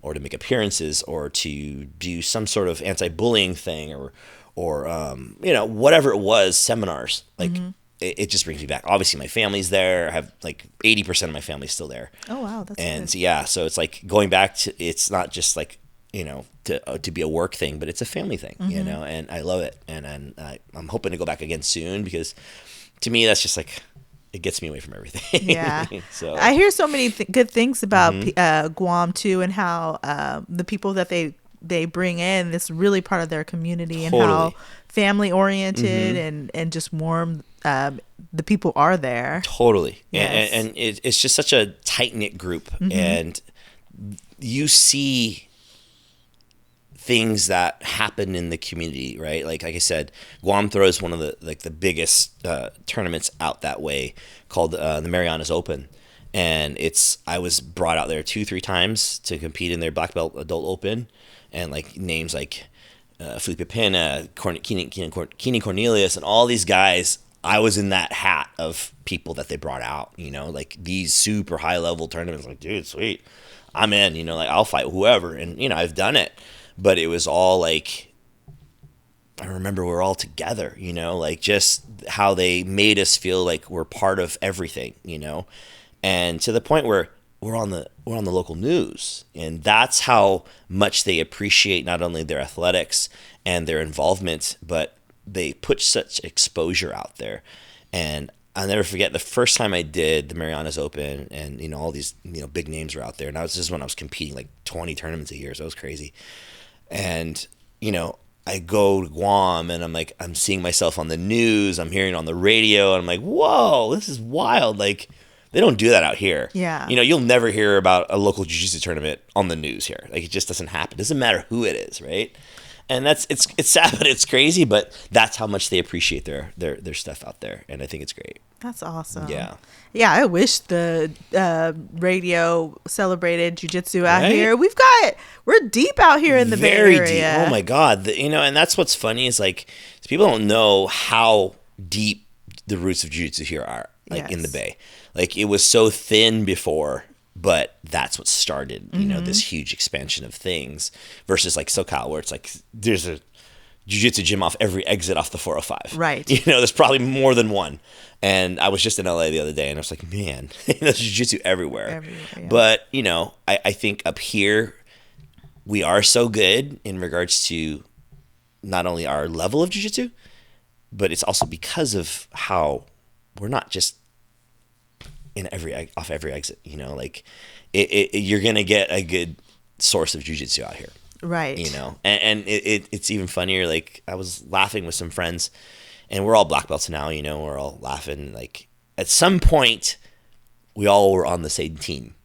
or to make appearances, or to do some sort of anti-bullying thing, or whatever it was, seminars. Like it just brings me back. Obviously, my family's there. I have like 80% of my family still there. Oh wow, that's and good. Yeah, so it's like going back to. It's not just like to be a work thing, but it's a family thing, and I love it, and I'm hoping to go back again soon, because to me that's just like it gets me away from everything. Yeah. So I hear so many good things about Guam too, and how the people that they bring in, it's really part of their community, and how family oriented and just warm the people are there. Totally. Yes. And it's just such a tight knit group, and you see things that happen in the community, right? Like I said, Guam throws one of the biggest tournaments out that way, called the Marianas Open, and I was brought out there 2-3 times to compete in their black belt adult open, and like names like Felipe Pena, Keenan Cornelius, and all these guys. I was in that hat of people that they brought out, like these super high level tournaments. Like, dude, sweet, I'm in. Like I'll fight whoever, and I've done it. But it was all like, I remember we're all together, like just how they made us feel like we're part of everything, and to the point where we're on the local news, and that's how much they appreciate not only their athletics and their involvement, but they put such exposure out there. And I'll never forget the first time I did the Marianas Open, and all these big names were out there, and this is when I was competing like 20 tournaments a year, so it was crazy. And, I go to Guam, and I'm seeing myself on the news, I'm hearing it on the radio, and I'm like, whoa, this is wild. Like, they don't do that out here. Yeah. You'll never hear about a local jiu-jitsu tournament on the news here. Like, it just doesn't happen. It doesn't matter who it is, right? And it's sad, but it's crazy, but that's how much they appreciate their stuff out there, and I think it's great. That's awesome. Yeah. Yeah, I wish the radio celebrated jiu-jitsu out here. We're deep out here in the Bay Area. Very deep. Oh my God. And that's what's funny is like people don't know how deep the roots of jiu-jitsu here are, like in the Bay. Like it was so thin before, but that's what started, this huge expansion of things versus like SoCal, where it's like there's a jiu-jitsu gym off every exit off the 405. Right. There's probably more than one. And I was just in LA the other day, and I was like, man, there's jiu-jitsu everywhere. Yeah. But, I think up here we are so good in regards to not only our level of jiu-jitsu, but it's also because of how we're not just off every exit, like you're going to get a good source of jiu-jitsu out here. Right. And it's even funnier. Like I was laughing with some friends, and we're all black belts now, we're all laughing. Like at some point we all were on the same team,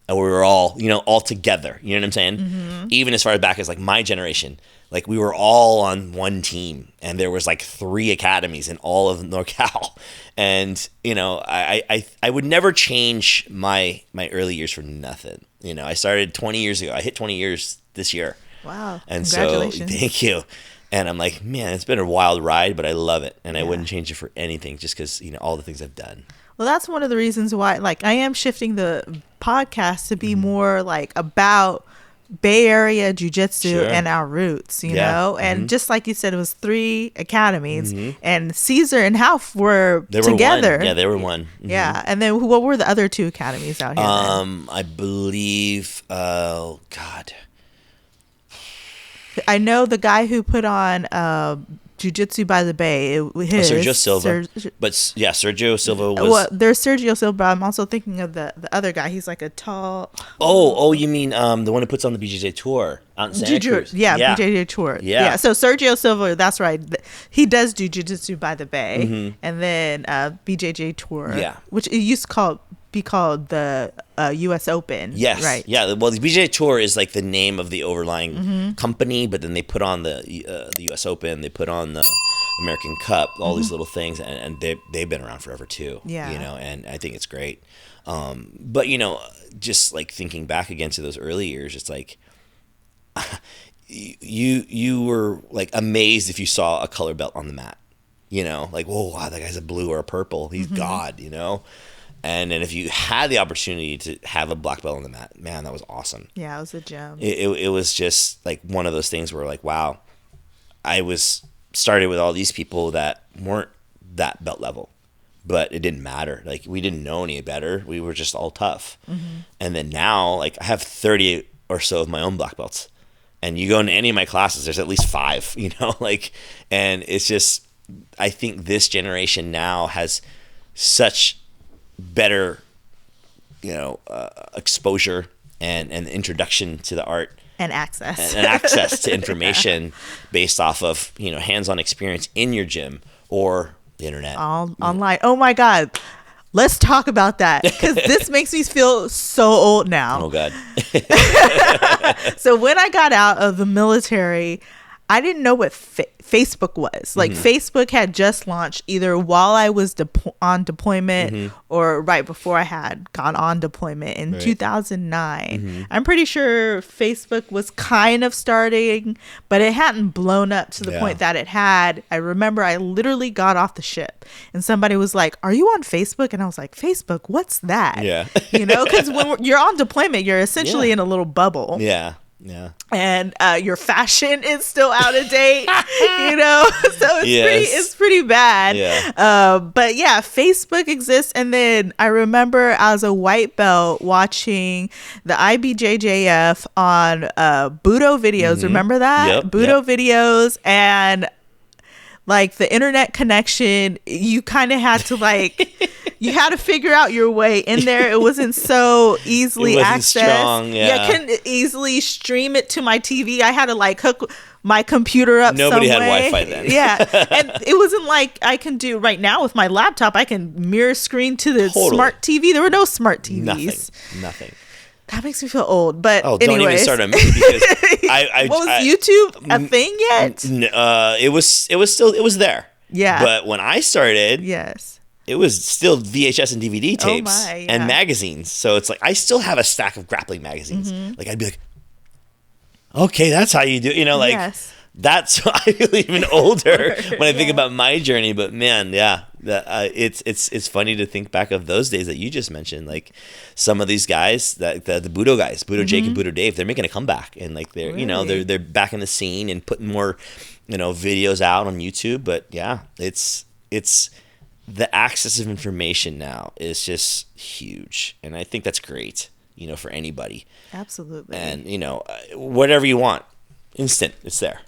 and we were all, all together. You know what I'm saying? Mm-hmm. Even as far back as like my generation, like we were all on one team, and there was like 3 academies in all of NorCal. And, I would never change my early years for nothing. I started 20 years ago. I hit 20 years this year. Wow. And congratulations. So thank you. And I'm like, man, it's been a wild ride, but I love it. And I wouldn't change it for anything, just because, all the things I've done. Well, that's one of the reasons why, like, I am shifting the podcast to be more like about Bay Area jiu-jitsu and our roots, you know? And just like you said, it was 3 academies, and Caesar and Half were together. Yeah, they were one. Mm-hmm. Yeah. And then what were the other 2 academies out here? I believe, I know the guy who put on Jiu Jitsu by the Bay. Sergio Silva. Sergio Silva was. Well, there's Sergio Silva. But I'm also thinking of the other guy. He's like a tall. Oh, you mean the one who puts on the BJJ tour out in Santa Cruz? Yeah, BJJ tour. Yeah. So Sergio Silva, that's right. He does do Jiu Jitsu by the Bay, and then BJJ tour. Yeah. Which it used to be called the U.S. Open. Yes. Right. Yeah. Well, the BJJ Tour is like the name of the overlying company, but then they put on the U.S. Open, they put on the American Cup, all these little things, and they've been around forever too. Yeah. And I think it's great. But just like thinking back again to those early years, it's like you were like amazed if you saw a color belt on the mat. Like, whoa, wow, that guy's a blue or a purple. He's God. And then if you had the opportunity to have a black belt on the mat, man, that was awesome. Yeah, it was a gem. It was just like one of those things where like, wow, I was started with all these people that weren't that belt level, but it didn't matter. Like we didn't know any better. We were just all tough. And then now, like I have 30 or so of my own black belts, and you go into any of my classes, there's at least 5. And it's just, I think this generation now has such better exposure and introduction to the art and access to information based off of hands-on experience in your gym or the internet online. Oh my God, let's talk about that, because this makes me feel so old now. Oh God. So when I got out of the military, I didn't know what Facebook was. Like Facebook had just launched either while I was on deployment or right before I had gone on deployment in 2009. I'm pretty sure Facebook was kind of starting, but it hadn't blown up to the point that it had. I remember I literally got off the ship and somebody was like, "Are you on Facebook?" And I was like, "Facebook? What's that?" Yeah. Because when you're on deployment, you're essentially in a little bubble. Yeah. Yeah. And your fashion is still out of date, so it's pretty bad. Yeah. But yeah, Facebook exists. And then I remember as a white belt watching the IBJJF on Budo videos. Remember that? Yep, Budo videos, and like the internet connection, you kind of had to you had to figure out your way in there. It wasn't so easily accessed. Strong, I couldn't easily stream it to my TV. I had to hook my computer up. Nobody had Wi-Fi then. Yeah, and it wasn't like I can do right now with my laptop. I can mirror screen to the smart TV. There were no smart TVs. Nothing. That makes me feel old. But don't even start on me, because was YouTube a thing yet? It was there. Yeah. But when I started, yes, it was still VHS and DVD tapes and magazines. So it's like I still have a stack of grappling magazines. Like I'd be like, okay, that's how you do. Yes. That's I feel even older when I think about my journey. But man, yeah, it's funny to think back of those days that you just mentioned. Like some of these guys, the Budo guys, Budo Jake and Budo Dave, they're making a comeback, and like they're back in the scene and putting more videos out on YouTube. But yeah, it's the access of information now is just huge, and I think that's great. For anybody. Absolutely. And whatever you want, instant, it's there.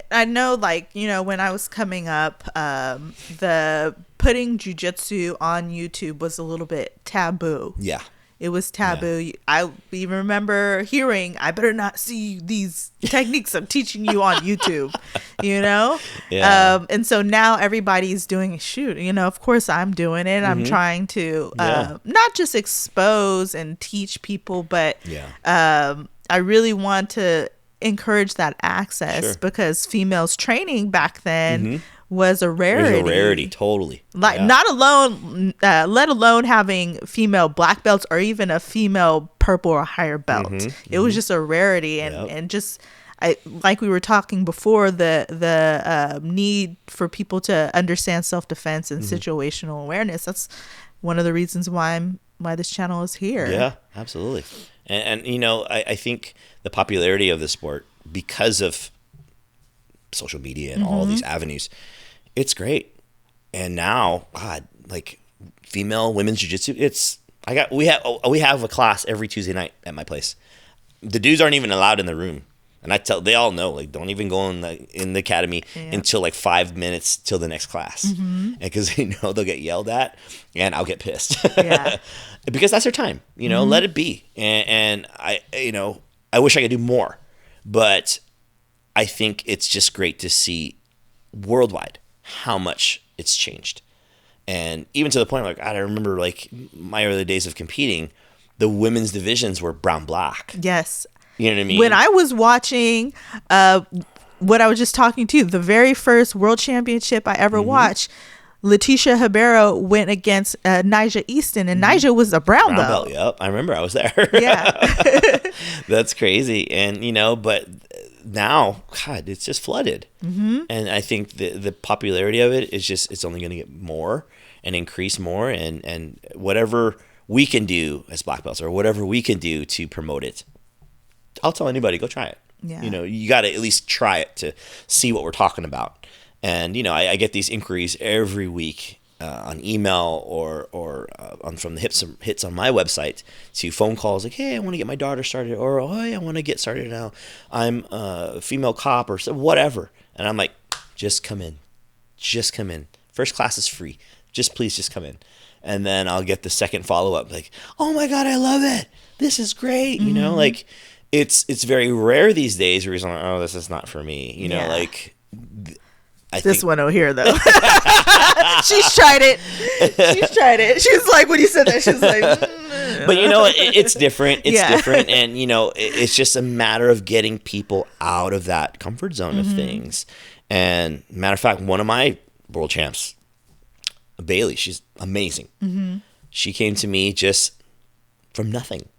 I know, when I was coming up, the putting jiu-jitsu on YouTube was a little bit taboo. Yeah. It was taboo. Yeah. I even remember hearing, "I better not see these techniques I'm teaching you on YouTube," Yeah. And so now everybody's doing, of course I'm doing it. I'm trying to not just expose and teach people, but I really want to encourage that access, because females training back then was a rarity. It was a rarity, totally. Not alone, let alone having female black belts or even a female purple or higher belt. It was just a rarity, and just like we were talking before, the need for people to understand self-defense and situational awareness. That's one of the reasons why this channel is here. Yeah, absolutely. And I think the popularity of the sport, because of social media and all these avenues, it's great. And now, God, like female women's jiu-jitsu, we have a class every Tuesday night at my place. The dudes aren't even allowed in the room. And they all know, like, don't even go in the academy until like 5 minutes till the next class. And because they know they'll get yelled at and I'll get pissed. Yeah. Because that's their time, let it be. And I wish I could do more, but I think it's just great to see worldwide how much it's changed. And even to the point, like, I remember, like, my early days of competing, the women's divisions were brown black. Yes. You know what I mean? When I was watching what I was just talking to, the very first world championship I ever watched, Leticia Ribeiro went against Nyjah Easton, and Nyjah was a brown belt. Yep, I remember I was there. Yeah. That's crazy. And, but now, God, it's just flooded. And I think the popularity of it is just, it's only going to get more and increase more. And whatever we can do as black belts or whatever we can do to promote it, I'll tell anybody, go try it. Yeah. You got to at least try it to see what we're talking about. And, I get these inquiries every week on email or from the hits on my website to phone calls like, hey, I want to get my daughter started, or, oh, hey, I want to get started now. I'm a female cop or whatever. And I'm like, just come in. Just come in. First class is free. Please just come in. And then I'll get the second follow-up like, oh, my God, I love it. This is great. Like, it's very rare these days where he's like, oh, this is not for me. Like, this one over here, though. She's tried it. She's like, when you said that, she's like, But it's different. It's different. And, it's just a matter of getting people out of that comfort zone of things. And matter of fact, one of my world champs, Bailey, she's amazing. She came to me just from nothing.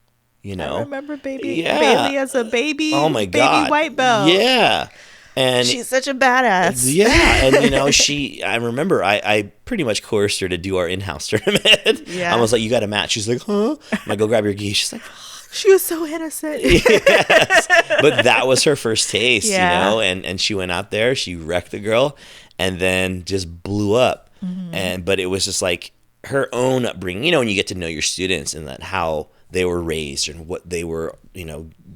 I remember Bailey as a baby. Oh my God. Baby white belt. Yeah. And she's such a badass. Yeah. And, I remember I pretty much coerced her to do our in-house tournament. Yeah. I was like, you got a match. She's like, huh? I'm like, go grab your gi. She's like, she was so innocent. Yes. But that was her first taste, and she went out there, she wrecked the girl, and then just blew up. But it was just like her own upbringing, when you get to know your students and that how they were raised and what they were,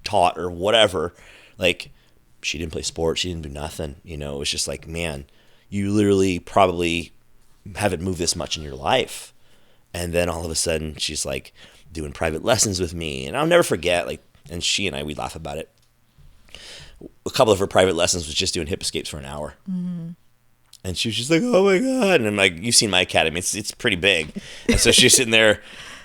taught or whatever. Like, she didn't play sports. She didn't do nothing. It was just like, man, you literally probably haven't moved this much in your life. And then all of a sudden she's like doing private lessons with me. And I'll never forget, like, and she and I, we laugh about it. A couple of her private lessons was just doing hip escapes for an hour. And she was just like, oh my God. And I'm like, you've seen my academy. It's pretty big. And so she's sitting there.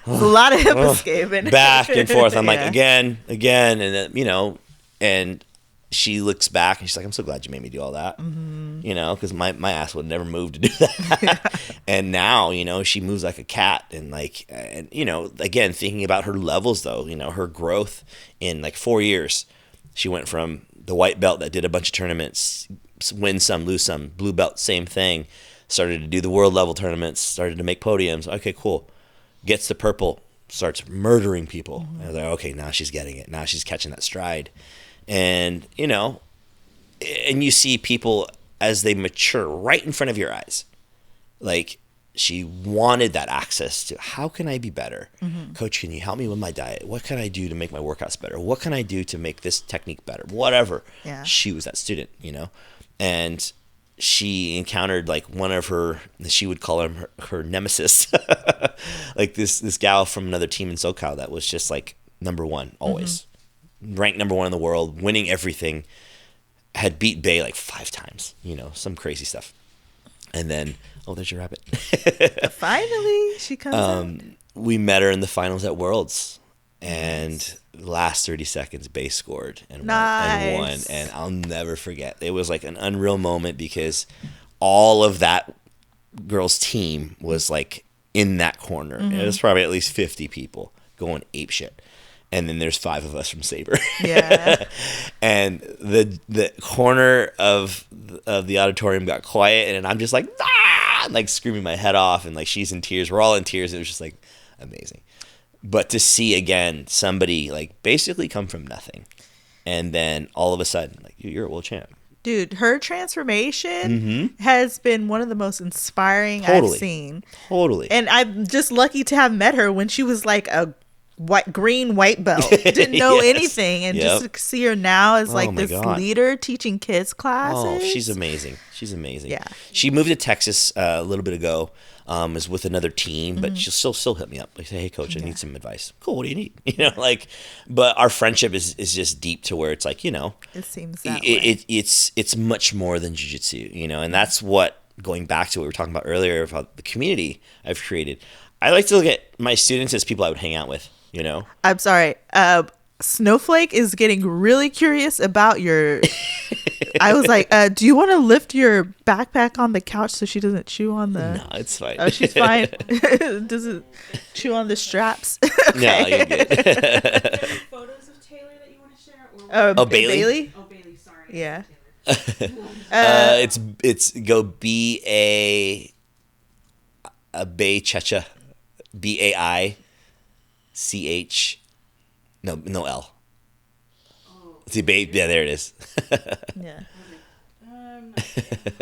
It's a lot of hip escaping. Back and forth. I'm like, again. And then, and she looks back and she's like, I'm so glad you made me do all that. Because my ass would never move to do that. And now, she moves like a cat. And like, and again, thinking about her levels though, her growth in like 4 years, she went from the white belt that did a bunch of tournaments, win some, lose some, blue belt, same thing, started to do the world level tournaments, started to make podiums. Okay, cool. Gets the purple, starts murdering people. And I was like, okay, now she's getting it. Now she's catching that stride. And, and you see people as they mature right in front of your eyes. Like, she wanted that access to, how can I be better? Coach, can you help me with my diet? What can I do to make my workouts better? What can I do to make this technique better? Whatever. Yeah. She was that student, and she encountered like one of her, she would call him her nemesis, like this gal from another team in SoCal that was just like number one always. Ranked number one in the world, winning everything, had beat Bay like 5 times, some crazy stuff. And then, oh, there's your rabbit. Finally, she comes out. We met her in the finals at Worlds, and last 30 seconds, Bay scored and won. And I'll never forget. It was like an unreal moment because all of that girls' team was like in that corner. It was probably at least 50 people going apeshit. And then there's 5 of us from Sabre. Yeah. And the corner of the auditorium got quiet, and I'm just like, ah! Like screaming my head off, and like she's in tears. We're all in tears. It was just like amazing. But to see again somebody like basically come from nothing, and then all of a sudden like you're a world champ. Dude, her transformation has been one of the most inspiring I've seen. Totally. And I'm just lucky to have met her when she was like a white belt, didn't know anything, and just to see her now as like this leader teaching kids classes. Oh, she's amazing. Yeah, she moved to Texas a little bit ago. Is with another team, but she'll still hit me up. Like, say, hey coach, I need some advice. Cool, what do you need? But our friendship is just deep to where it's like, it seems that way. It's much more than jiu-jitsu, and that's what, going back to what we were talking about earlier about the community I've created. I like to look at my students as people I would hang out with, I'm sorry. Snowflake is getting really curious about your. I was like, do you want to lift your backpack on the couch so she doesn't chew on the. No, it's fine. Oh, she's fine. Does it chew on the straps? Okay. No, you're good. Photos of Taylor that you want to share? Or Bailey? Oh, Bailey, sorry. Yeah. It's go B-A Checha. BAICH. No L. Oh. See, babe. Yeah, there it is. Yeah.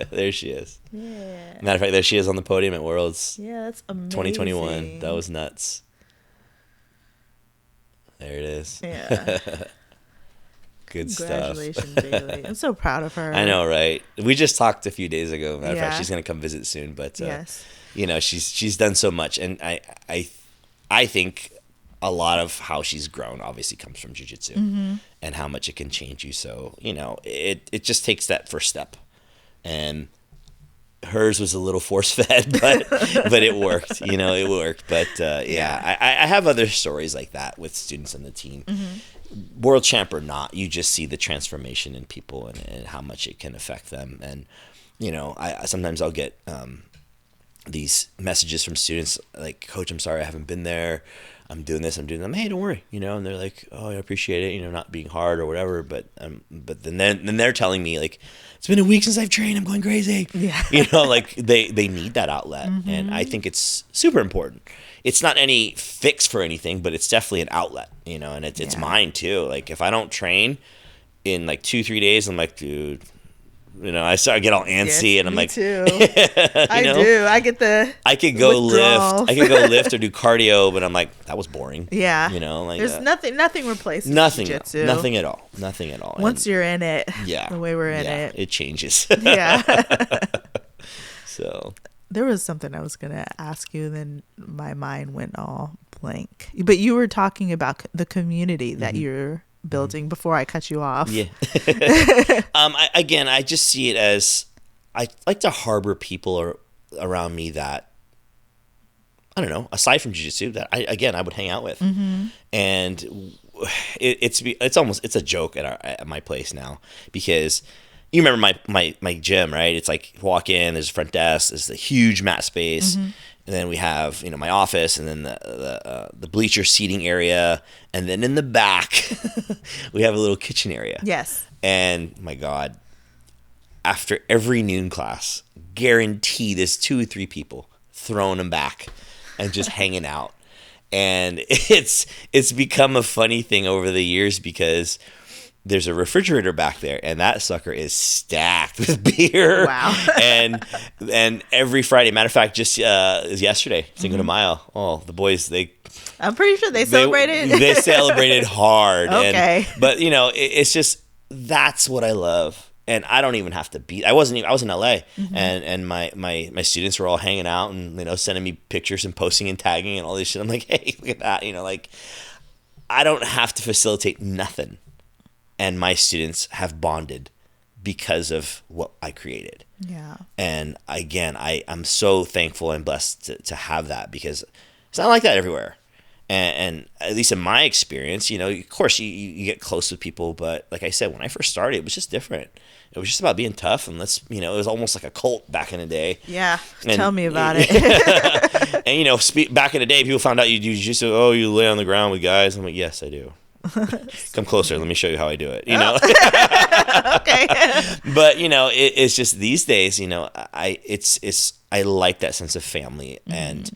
There she is. Yeah. Matter of fact, there she is on the podium at Worlds. Yeah, that's amazing. 2021. That was nuts. There it is. Yeah. Good stuff. Congratulations, Bailey. I'm so proud of her. I know, right? We just talked a few days ago. Matter of fact, she's gonna come visit soon. But yes, she's done so much, and I think a lot of how she's grown obviously comes from jiu-jitsu and how much it can change you. So, it just takes that first step, and hers was a little force-fed, but it worked, it worked. But I have other stories like that with students on the team, world champ or not. You just see the transformation in people and how much it can affect them. And, sometimes I'll get, these messages from students like, coach, I'm sorry I haven't been there. I'm doing this, I'm doing that. Hey, don't worry, and they're like, oh, I appreciate it, not being hard or whatever. But then they're telling me like, it's been a week since I've trained. I'm going crazy. Yeah. Like they need that outlet, and I think it's super important. It's not any fix for anything, but it's definitely an outlet, and it's mine too. Like if I don't train in like 2-3 days, I'm like, dude. I start to get all antsy, and I'm like, too. I do. I get the. I could go lift. I could go lift or do cardio, but I'm like, that was boring. Yeah. Like there's nothing replaces jiu-jitsu. Nothing at all. Once you're in it, the way we're in it changes. Yeah. So there was something I was gonna ask you, then my mind went all blank. But you were talking about the community that you're building before I cut you off. Yeah. I just see it as I like to harbor people around me that, I don't know, aside from jiu-jitsu, that I would hang out with. And it's a joke at my place now, because you remember my gym, right? It's like walk in, there's a front desk, there's a huge mat space. And then we have, my office, and then the bleacher seating area, and then in the back we have a little kitchen area. Yes. And my God, after every noon class, guarantee there's 2 or 3 people throwing them back and just hanging out. And it's become a funny thing over the years, because there's a refrigerator back there, and that sucker is stacked with beer. Wow. and every Friday, matter of fact, just yesterday, Cinco de Mayo. Oh, the boys, I'm pretty sure they celebrated. They celebrated hard. Okay. But it's just, that's what I love. And I don't even have to be. I was in LA, and my students were all hanging out and sending me pictures and posting and tagging and all this shit. I'm like, hey, look at that. Like, I don't have to facilitate nothing. And my students have bonded because of what I created. Yeah. And again, I'm so thankful and blessed to have that, because it's not like that everywhere. And at least in my experience, of course you get close with people, but like I said, when I first started, it was just different. It was just about being tough, and it was almost like a cult back in the day. Yeah. Tell me about it. And back in the day, people found out you do jiu-jitsu. Oh, you lay on the ground with guys. I'm like, yes, I do. Come closer. Let me show you how I do it. Okay. But it's just these days. I like that sense of family, and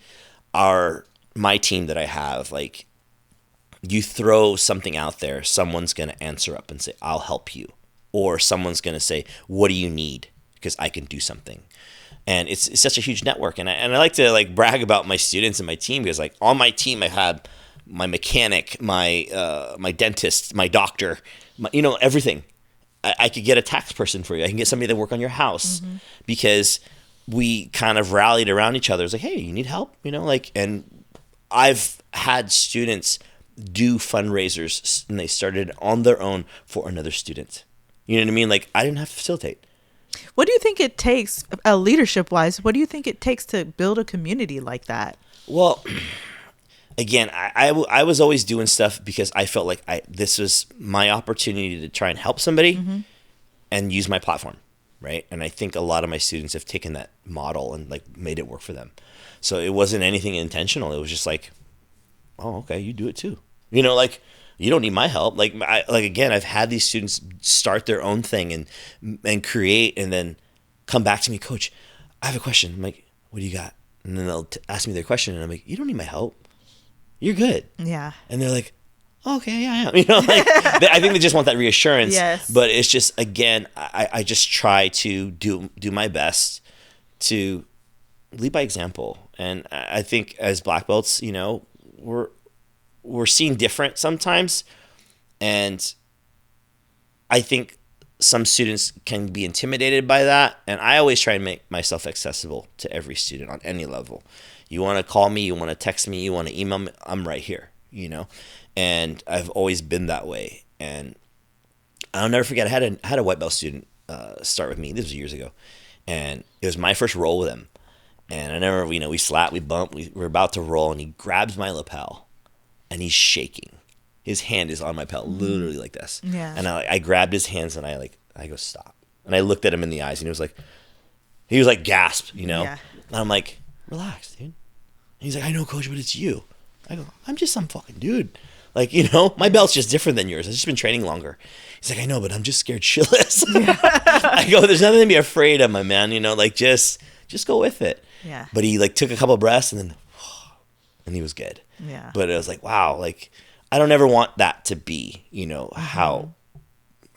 my team that I have. Like, you throw something out there, someone's gonna answer up and say, "I'll help you," or someone's gonna say, "What do you need?" Because I can do something. And it's such a huge network, and I like to brag about my students and my team, because on my team I had my mechanic, my dentist, my doctor, everything. I could get a tax person for you. I can get somebody to work on your house because we kind of rallied around each other. It's like, hey, you need help? And I've had students do fundraisers and they started on their own for another student. You know what I mean? Like, I didn't have to facilitate. What do you think it takes, leadership-wise, what do you think it takes to build a community like that? Well, again, I was always doing stuff because I felt like this was my opportunity to try and help somebody and use my platform, right? And I think a lot of my students have taken that model and like made it work for them. So it wasn't anything intentional. It was just like, oh, okay, you do it too. Like, you don't need my help. Again, I've had these students start their own thing and create and then come back to me, Coach, I have a question. I'm like, what do you got? And then they'll ask me their question and I'm like, you don't need my help. You're good. Yeah. And they're like, oh, okay, yeah, I am. I think they just want that reassurance. Yes. But it's just, again, I just try to do my best to lead by example. And I think as black belts, we're seen different sometimes. And I think some students can be intimidated by that. And I always try and make myself accessible to every student on any level. You want to call me, you want to text me, you want to email me, I'm right here, And I've always been that way. And I'll never forget, I had a white belt student start with me. This was years ago. And it was my first roll with him. And I never, we slapped, we bumped, we were about to roll, and he grabs my lapel. And he's shaking. His hand is on my lapel, literally like this. Yeah. And I grabbed his hands and I go, stop. And I looked at him in the eyes and he was like gasped, Yeah. And I'm like, relax, dude. And he's like, I know, Coach, but it's you. I go, I'm just some fucking dude. Like, my belt's just different than yours. I've just been training longer. He's like, I know, but I'm just scared shitless. Yeah. I go, there's nothing to be afraid of, my man. Just go with it. Yeah. But he took a couple of breaths and then, and he was good. Yeah. But it was like, wow, I don't ever want that to be, how,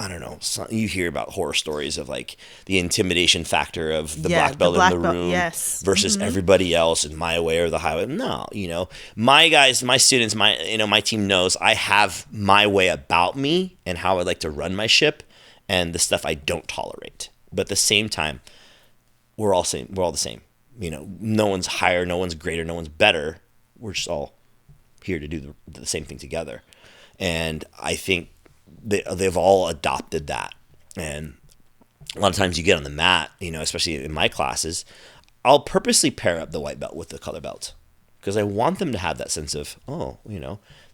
I don't know, you hear about horror stories of the intimidation factor of the black belt in the room versus everybody else and my way or the highway. No, my guys, my students, my team knows I have my way about me and how I like to run my ship and the stuff I don't tolerate. But at the same time, we're all the same. No one's higher, no one's greater, no one's better. We're just all here to do the same thing together. And I think they've all adopted that. And a lot of times you get on the mat, especially in my classes, I'll purposely pair up the white belt with the color belt because I want them to have that sense of,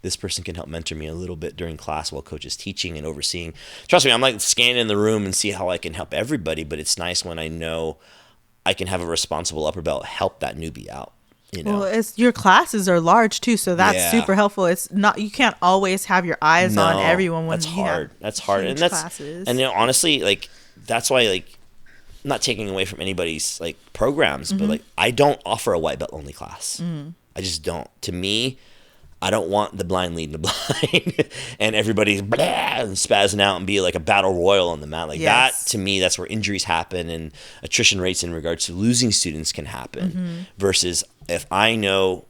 this person can help mentor me a little bit during class while coach is teaching and overseeing. Trust me, I'm scanning the room and see how I can help everybody, but it's nice when I know I can have a responsible upper belt help that newbie out. Well, your classes are large too, so that's super helpful. It's not, you can't always have your eyes on everyone when that's hard. That's hard, and that's classes. And honestly, that's why I'm not taking away from anybody's programs, but I don't offer a white belt only class. I just don't. To me, I don't want the blind leading the blind and everybody's blah and spazzing out and be like a battle royal on the mat. That, to me, that's where injuries happen and attrition rates in regards to losing students can happen. Versus if I know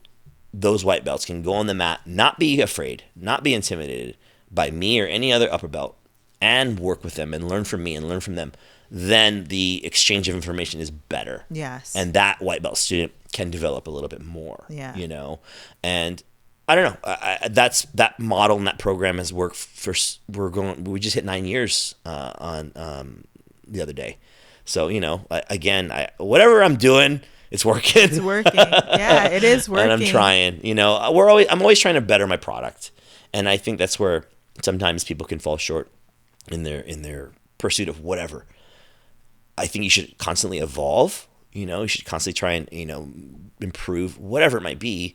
those white belts can go on the mat, not be afraid, not be intimidated by me or any other upper belt and work with them and learn from me and learn from them, then the exchange of information is better. Yes. And that white belt student can develop a little bit more, and I don't know. That's that model and that program has worked for. We just hit 9 years on the other day, so again, whatever I'm doing, it's working. It's working. Yeah, it is working. And I'm trying. I'm always trying to better my product, and I think that's where sometimes people can fall short in their pursuit of whatever. I think you should constantly evolve. You should constantly try and improve whatever it might be.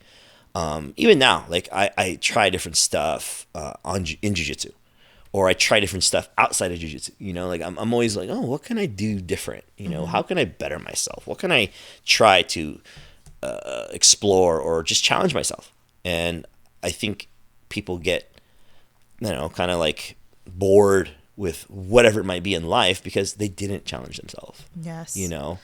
Even now, I try different stuff in Jiu Jitsu, or I try different stuff outside of Jiu Jitsu. I'm always like, oh, what can I do different? How can I better myself? What can I try to explore or just challenge myself? And I think people get, kind of bored with whatever it might be in life because they didn't challenge themselves. Yes. you know?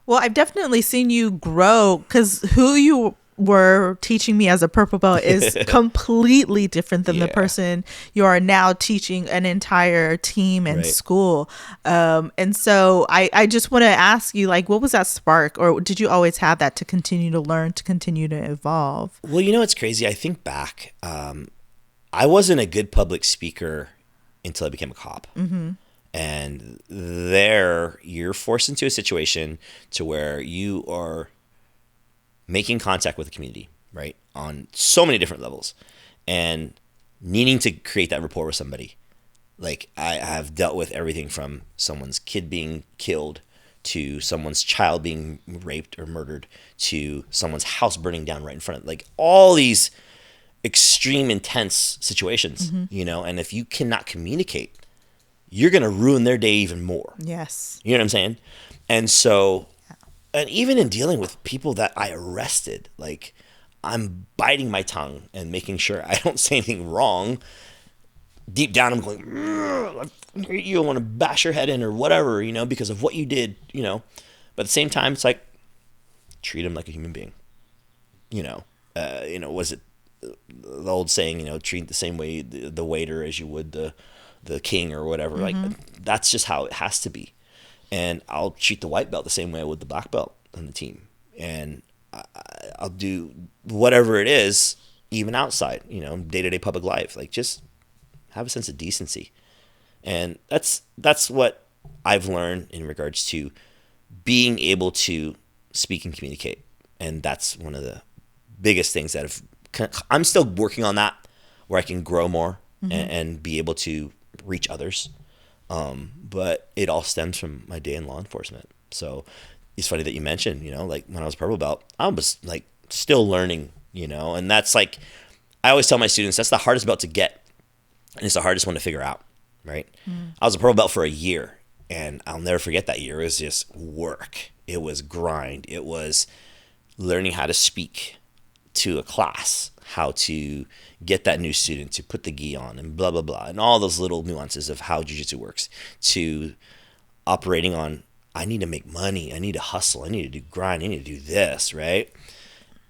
Well, I've definitely seen you grow, because who you were teaching me as a purple belt is completely different than the person you are now teaching an entire team and school. And so I just want to ask you, like, what was that spark, or did you always have that to continue to learn, to continue to evolve? Well, you know, it's crazy. I think back, I wasn't a good public speaker until I became a cop. Mm-hmm. And there you're forced into a situation to where you are making contact with the community, right? On so many different levels and needing to create that rapport with somebody. Like, I have dealt with everything from someone's kid being killed to someone's child being raped or murdered to someone's house burning down right in front of, like, all these extreme, intense situations, you know? And if you cannot communicate, you're going to ruin their day even more. Yes. You know what I'm saying? And so, and even in dealing with people that I arrested, like, I'm biting my tongue and making sure I don't say anything wrong. Deep down, I'm going, I hate you, I want to bash your head in or whatever, you know, because of what you did, you know. But at the same time, it's like, treat him like a human being. You know, was it the old saying, you know, treat the same way the waiter as you would the king or whatever. Like, that's just how it has to be. And I'll treat the white belt the same way I would the black belt on the team. And I'll do whatever it is, even outside, you know, day-to-day public life. Like, just have a sense of decency. And that's what I've learned in regards to being able to speak and communicate. And that's one of the biggest things that I'm still working on that, where I can grow more and be able to reach others. But it all stems from my day in law enforcement. So it's funny that you mentioned, you know, like, when I was purple belt, I was like still learning, you know, and that's like, I always tell my students, that's the hardest belt to get. And it's the hardest one to figure out, right? I was a purple belt for a year, and I'll never forget that year. It was just work. It was grind. It was learning how to speak to a class, how to get that new student to put the gi on and blah, blah, blah, and all those little nuances of how jiu-jitsu works, to operating on, I need to make money, I need to hustle, I need to do grind, I need to do this, right?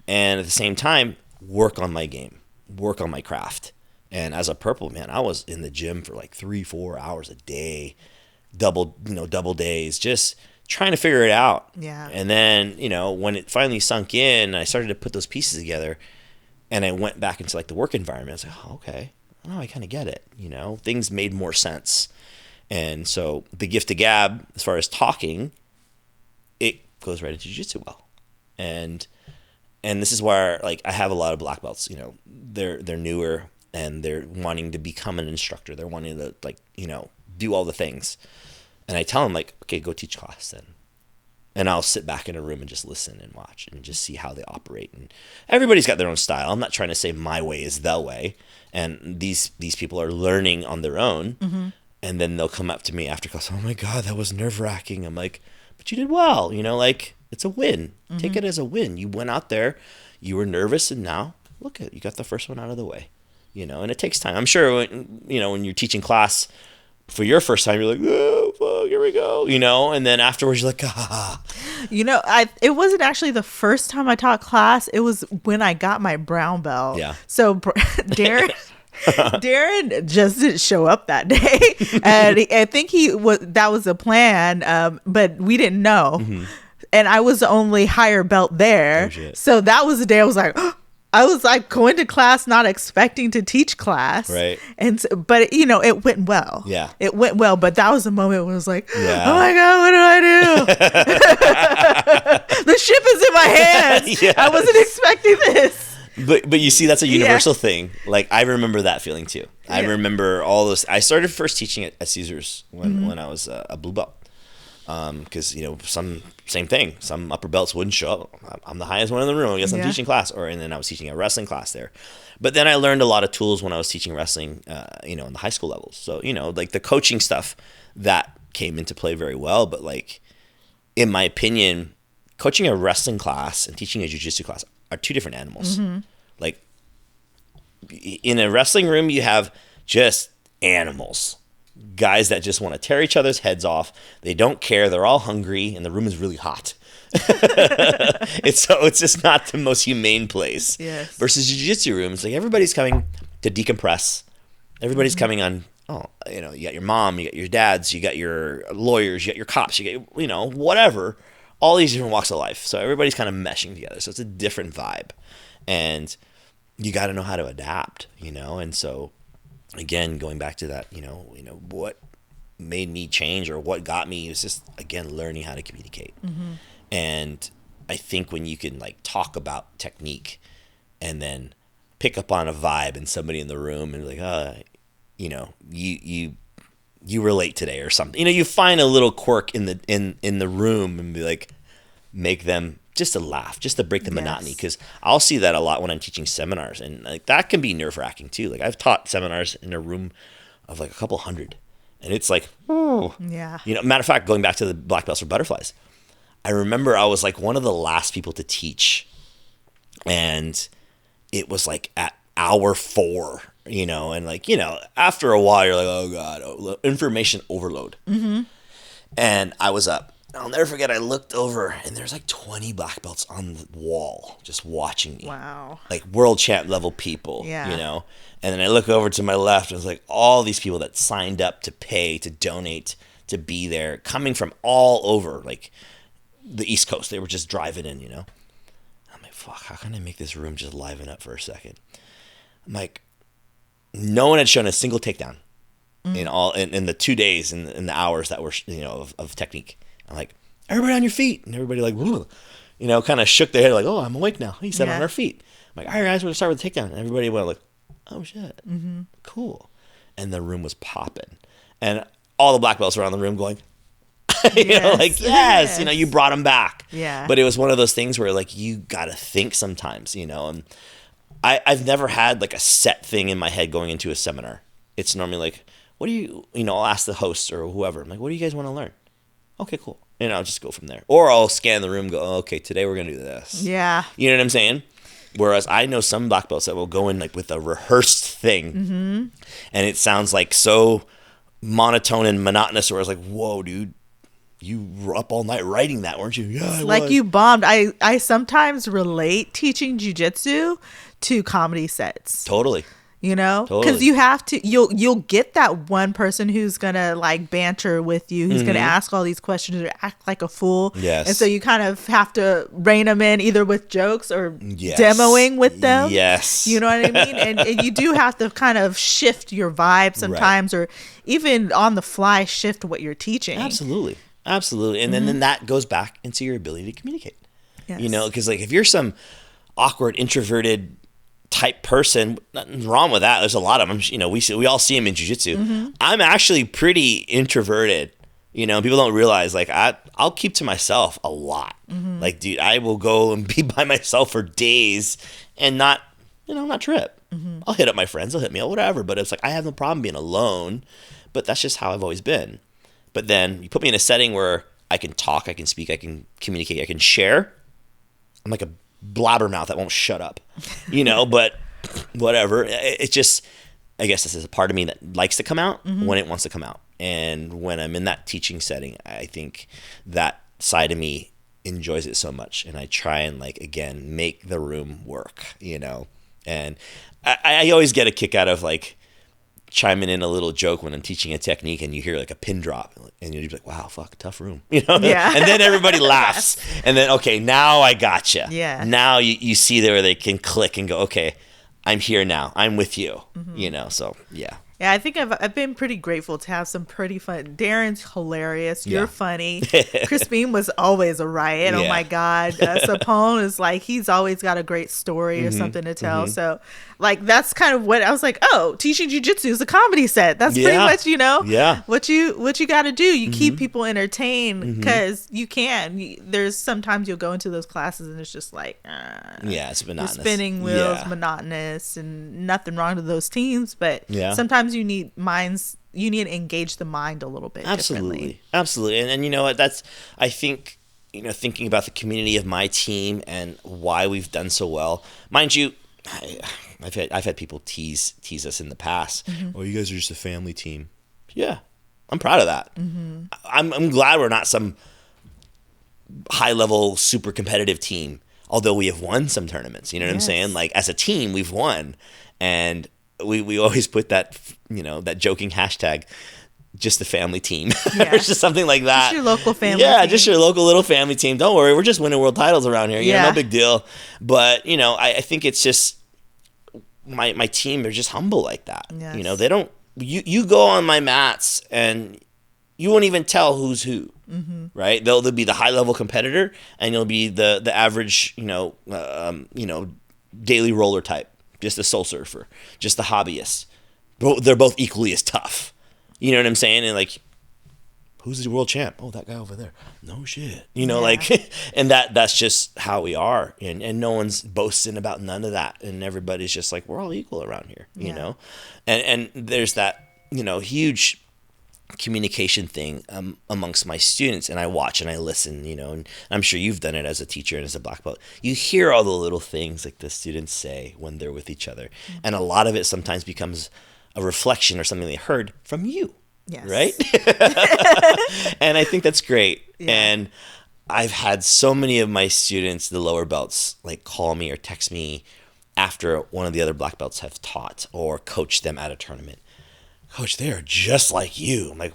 And at the same time, work on my game, work on my craft. And as a purple, man, I was in the gym for like 3-4 hours a day, double days, just trying to figure it out. Yeah. And then, you know, when it finally sunk in, I started to put those pieces together, and I went back into like the work environment. I was like, oh, okay, now I kind of get it. You know, things made more sense. And so the gift of gab, as far as talking, it goes right into jiu-jitsu well. And this is where, like, I have a lot of black belts, you know, they're newer and they're wanting to become an instructor. They're wanting to, like, you know, do all the things. And I tell them, like, okay, go teach class then. And I'll sit back in a room and just listen and watch and just see how they operate. And everybody's got their own style. I'm not trying to say my way is the way. And these people are learning on their own. And then they'll come up to me after class, oh my God, that was nerve-wracking. I'm like, but you did well, you know, like, it's a win. Take it as a win. You went out there, you were nervous, and now look at it, you got the first one out of the way, you know. And it takes time. I'm sure when you're teaching class for your first time, you're like, oh fuck, here we go, you know. And then afterwards, you're like, ah. You know, it wasn't actually the first time I taught class. It was when I got my brown belt. Yeah. So Darren just didn't show up that day, and I think that was the plan, but we didn't know. And I was the only higher belt there. Oh, so that was the day I was like, I was like going to class, not expecting to teach class. Right. And so, but you know, it went well. Yeah. It went well. But that was the moment when I was like, oh my God, what do I do? The ship is in my hands. Yes. I wasn't expecting this. But you see, that's a universal thing. Like, I remember that feeling too. I remember all this. I started first teaching at Caesars when I was a blue belt. Because, you know, same thing. Some upper belts wouldn't show up. I'm the highest one in the room. I guess I'm teaching class. And then I was teaching a wrestling class there. But then I learned a lot of tools when I was teaching wrestling, in the high school levels. So, you know, like the coaching stuff, that came into play very well. But, like, in my opinion, coaching a wrestling class and teaching a jiu-jitsu class are two different animals. Like, in a wrestling room, you have just animals. Guys that just want to tear each other's heads off. They don't care. They're all hungry, and the room is really hot. It's just not the most humane place. Yes. Versus jiu-jitsu room, it's like everybody's coming to decompress. Everybody's coming on. You got your mom, you got your dads, you got your lawyers, you got your cops, you got whatever. All these different walks of life. So everybody's kind of meshing together. So it's a different vibe, and you got to know how to adapt. And so again, going back to that, what made me change or what got me was just, again, learning how to communicate. And I think when you can like talk about technique and then pick up on a vibe in somebody in the room and like, you relate today or something, you find a little quirk in the room and be like, make them just to laugh, just to break the monotony. Because I'll see that a lot when I'm teaching seminars, and like that can be nerve-wracking too. Like I've taught seminars in a room of like a couple hundred, and it's like, oh, yeah. Matter of fact, going back to the black belts for butterflies, I remember I was like one of the last people to teach, and it was like at hour 4, and like, after a while you're like, oh God, information overload. And I was up. I'll never forget, I looked over and there's like 20 black belts on the wall just watching me. Wow. Like world champ level people, Yeah. And then I look over to my left and it was like all these people that signed up to pay, to donate, to be there, coming from all over, like the East Coast. They were just driving in, I'm like, fuck, how can I make this room just liven up for a second? I'm like, no one had shown a single takedown in the 2 days and in the hours that were, of technique. I'm like, everybody on your feet. And everybody like, kind of shook their head like, oh, I'm awake now. He said on our feet. I'm like, all right, guys, we're going to start with the takedown. And everybody went like, oh, shit. Cool. And the room was popping. And all the black belts were around the room going, yes. You brought them back. Yeah. But it was one of those things where like, you got to think sometimes, and I've never had like a set thing in my head going into a seminar. It's normally like, what do you, I'll ask the host or whoever. I'm like, what do you guys want to learn? Okay, cool. And I'll just go from there. Or I'll scan the room and go, oh, okay, today we're going to do this. Yeah. You know what I'm saying? Whereas I know some black belts that will go in like with a rehearsed thing. And it sounds like so monotone and monotonous where I was like, whoa, dude, you were up all night writing that, weren't you? Yeah, like you bombed. I sometimes relate teaching jiu-jitsu to comedy sets. Totally. Because you have to, you'll get that one person who's gonna like banter with you, who's gonna ask all these questions or act like a fool. Yes. And so you kind of have to rein them in either with jokes or demoing with them. Yes. You know what I mean? And you do have to kind of shift your vibe sometimes, or even on the fly shift what you're teaching. Absolutely. And then that goes back into your ability to communicate. Yes. Because like if you're some awkward, introverted type person, nothing wrong with that. There's a lot of them. We all see them in jiu-jitsu. I'm actually pretty introverted. People don't realize like I'll keep to myself a lot. Like, dude, I will go and be by myself for days and not trip. I'll hit up my friends. They'll hit me up, whatever. But it's like I have no problem being alone. But that's just how I've always been. But then you put me in a setting where I can talk, I can speak, I can communicate, I can share. I'm like a blabbermouth that won't shut up, but whatever. It's just, I guess this is a part of me that likes to come out when it wants to come out. And when I'm in that teaching setting, I think that side of me enjoys it so much. And I try and like, again, make the room work, and I always get a kick out of like chiming in a little joke when I'm teaching a technique and you hear like a pin drop and you're like, wow, fuck, tough room, Yeah. And then everybody laughs. And then, okay, now I gotcha. Yeah. Now you see there where they can click and go, okay, I'm here now. I'm with you, so yeah. Yeah, I think I've been pretty grateful to have some pretty fun. Darren's hilarious. You're funny. Crispin was always a riot. Oh my God. Sapone is like, he's always got a great story or something to tell. So like, that's kind of what I was like, oh, teaching jiu-jitsu is a comedy set. That's pretty much, what you got to do. You keep people entertained because you can. There's sometimes you'll go into those classes and it's just like, it's monotonous. Spinning wheels, monotonous, and nothing wrong with those teams. But sometimes you need to engage the mind a little bit. Absolutely. And you know what, that's, I think, thinking about the community of my team and why we've done so well, mind you, I've had people tease us in the past. Oh, you guys are just a family team. Yeah, I'm proud of that. I'm glad we're not some high level, super competitive team. Although we have won some tournaments, you know what I'm saying? Like as a team, we've won, and we always put that, that joking hashtag, just a family team, or just something like that. Just your local family. Yeah, team. just your local little family team. Don't worry, we're just winning world titles around here. No big deal. But I think it's just my team. They're just humble like that. Yes. They don't. You go on my mats and you won't even tell who's who. Right? They'll be the high level competitor, and you'll be the average, daily roller type, just a soul surfer, just the hobbyist. They're both equally as tough. You know what I'm saying? And like, who's the world champ? Oh, that guy over there. No shit. Like, and that's just how we are. And no one's boasting about none of that. And everybody's just like, we're all equal around here, you know? And there's that, huge communication thing amongst my students, and I watch and I listen, and I'm sure you've done it as a teacher and as a black belt. You hear all the little things like the students say when they're with each other, and a lot of it sometimes becomes a reflection or something they heard from you. Right? And I think that's great. And I've had so many of my students, the lower belts, like call me or text me after one of the other black belts have taught or coached them at a tournament. Coach, they are just like you. I'm like,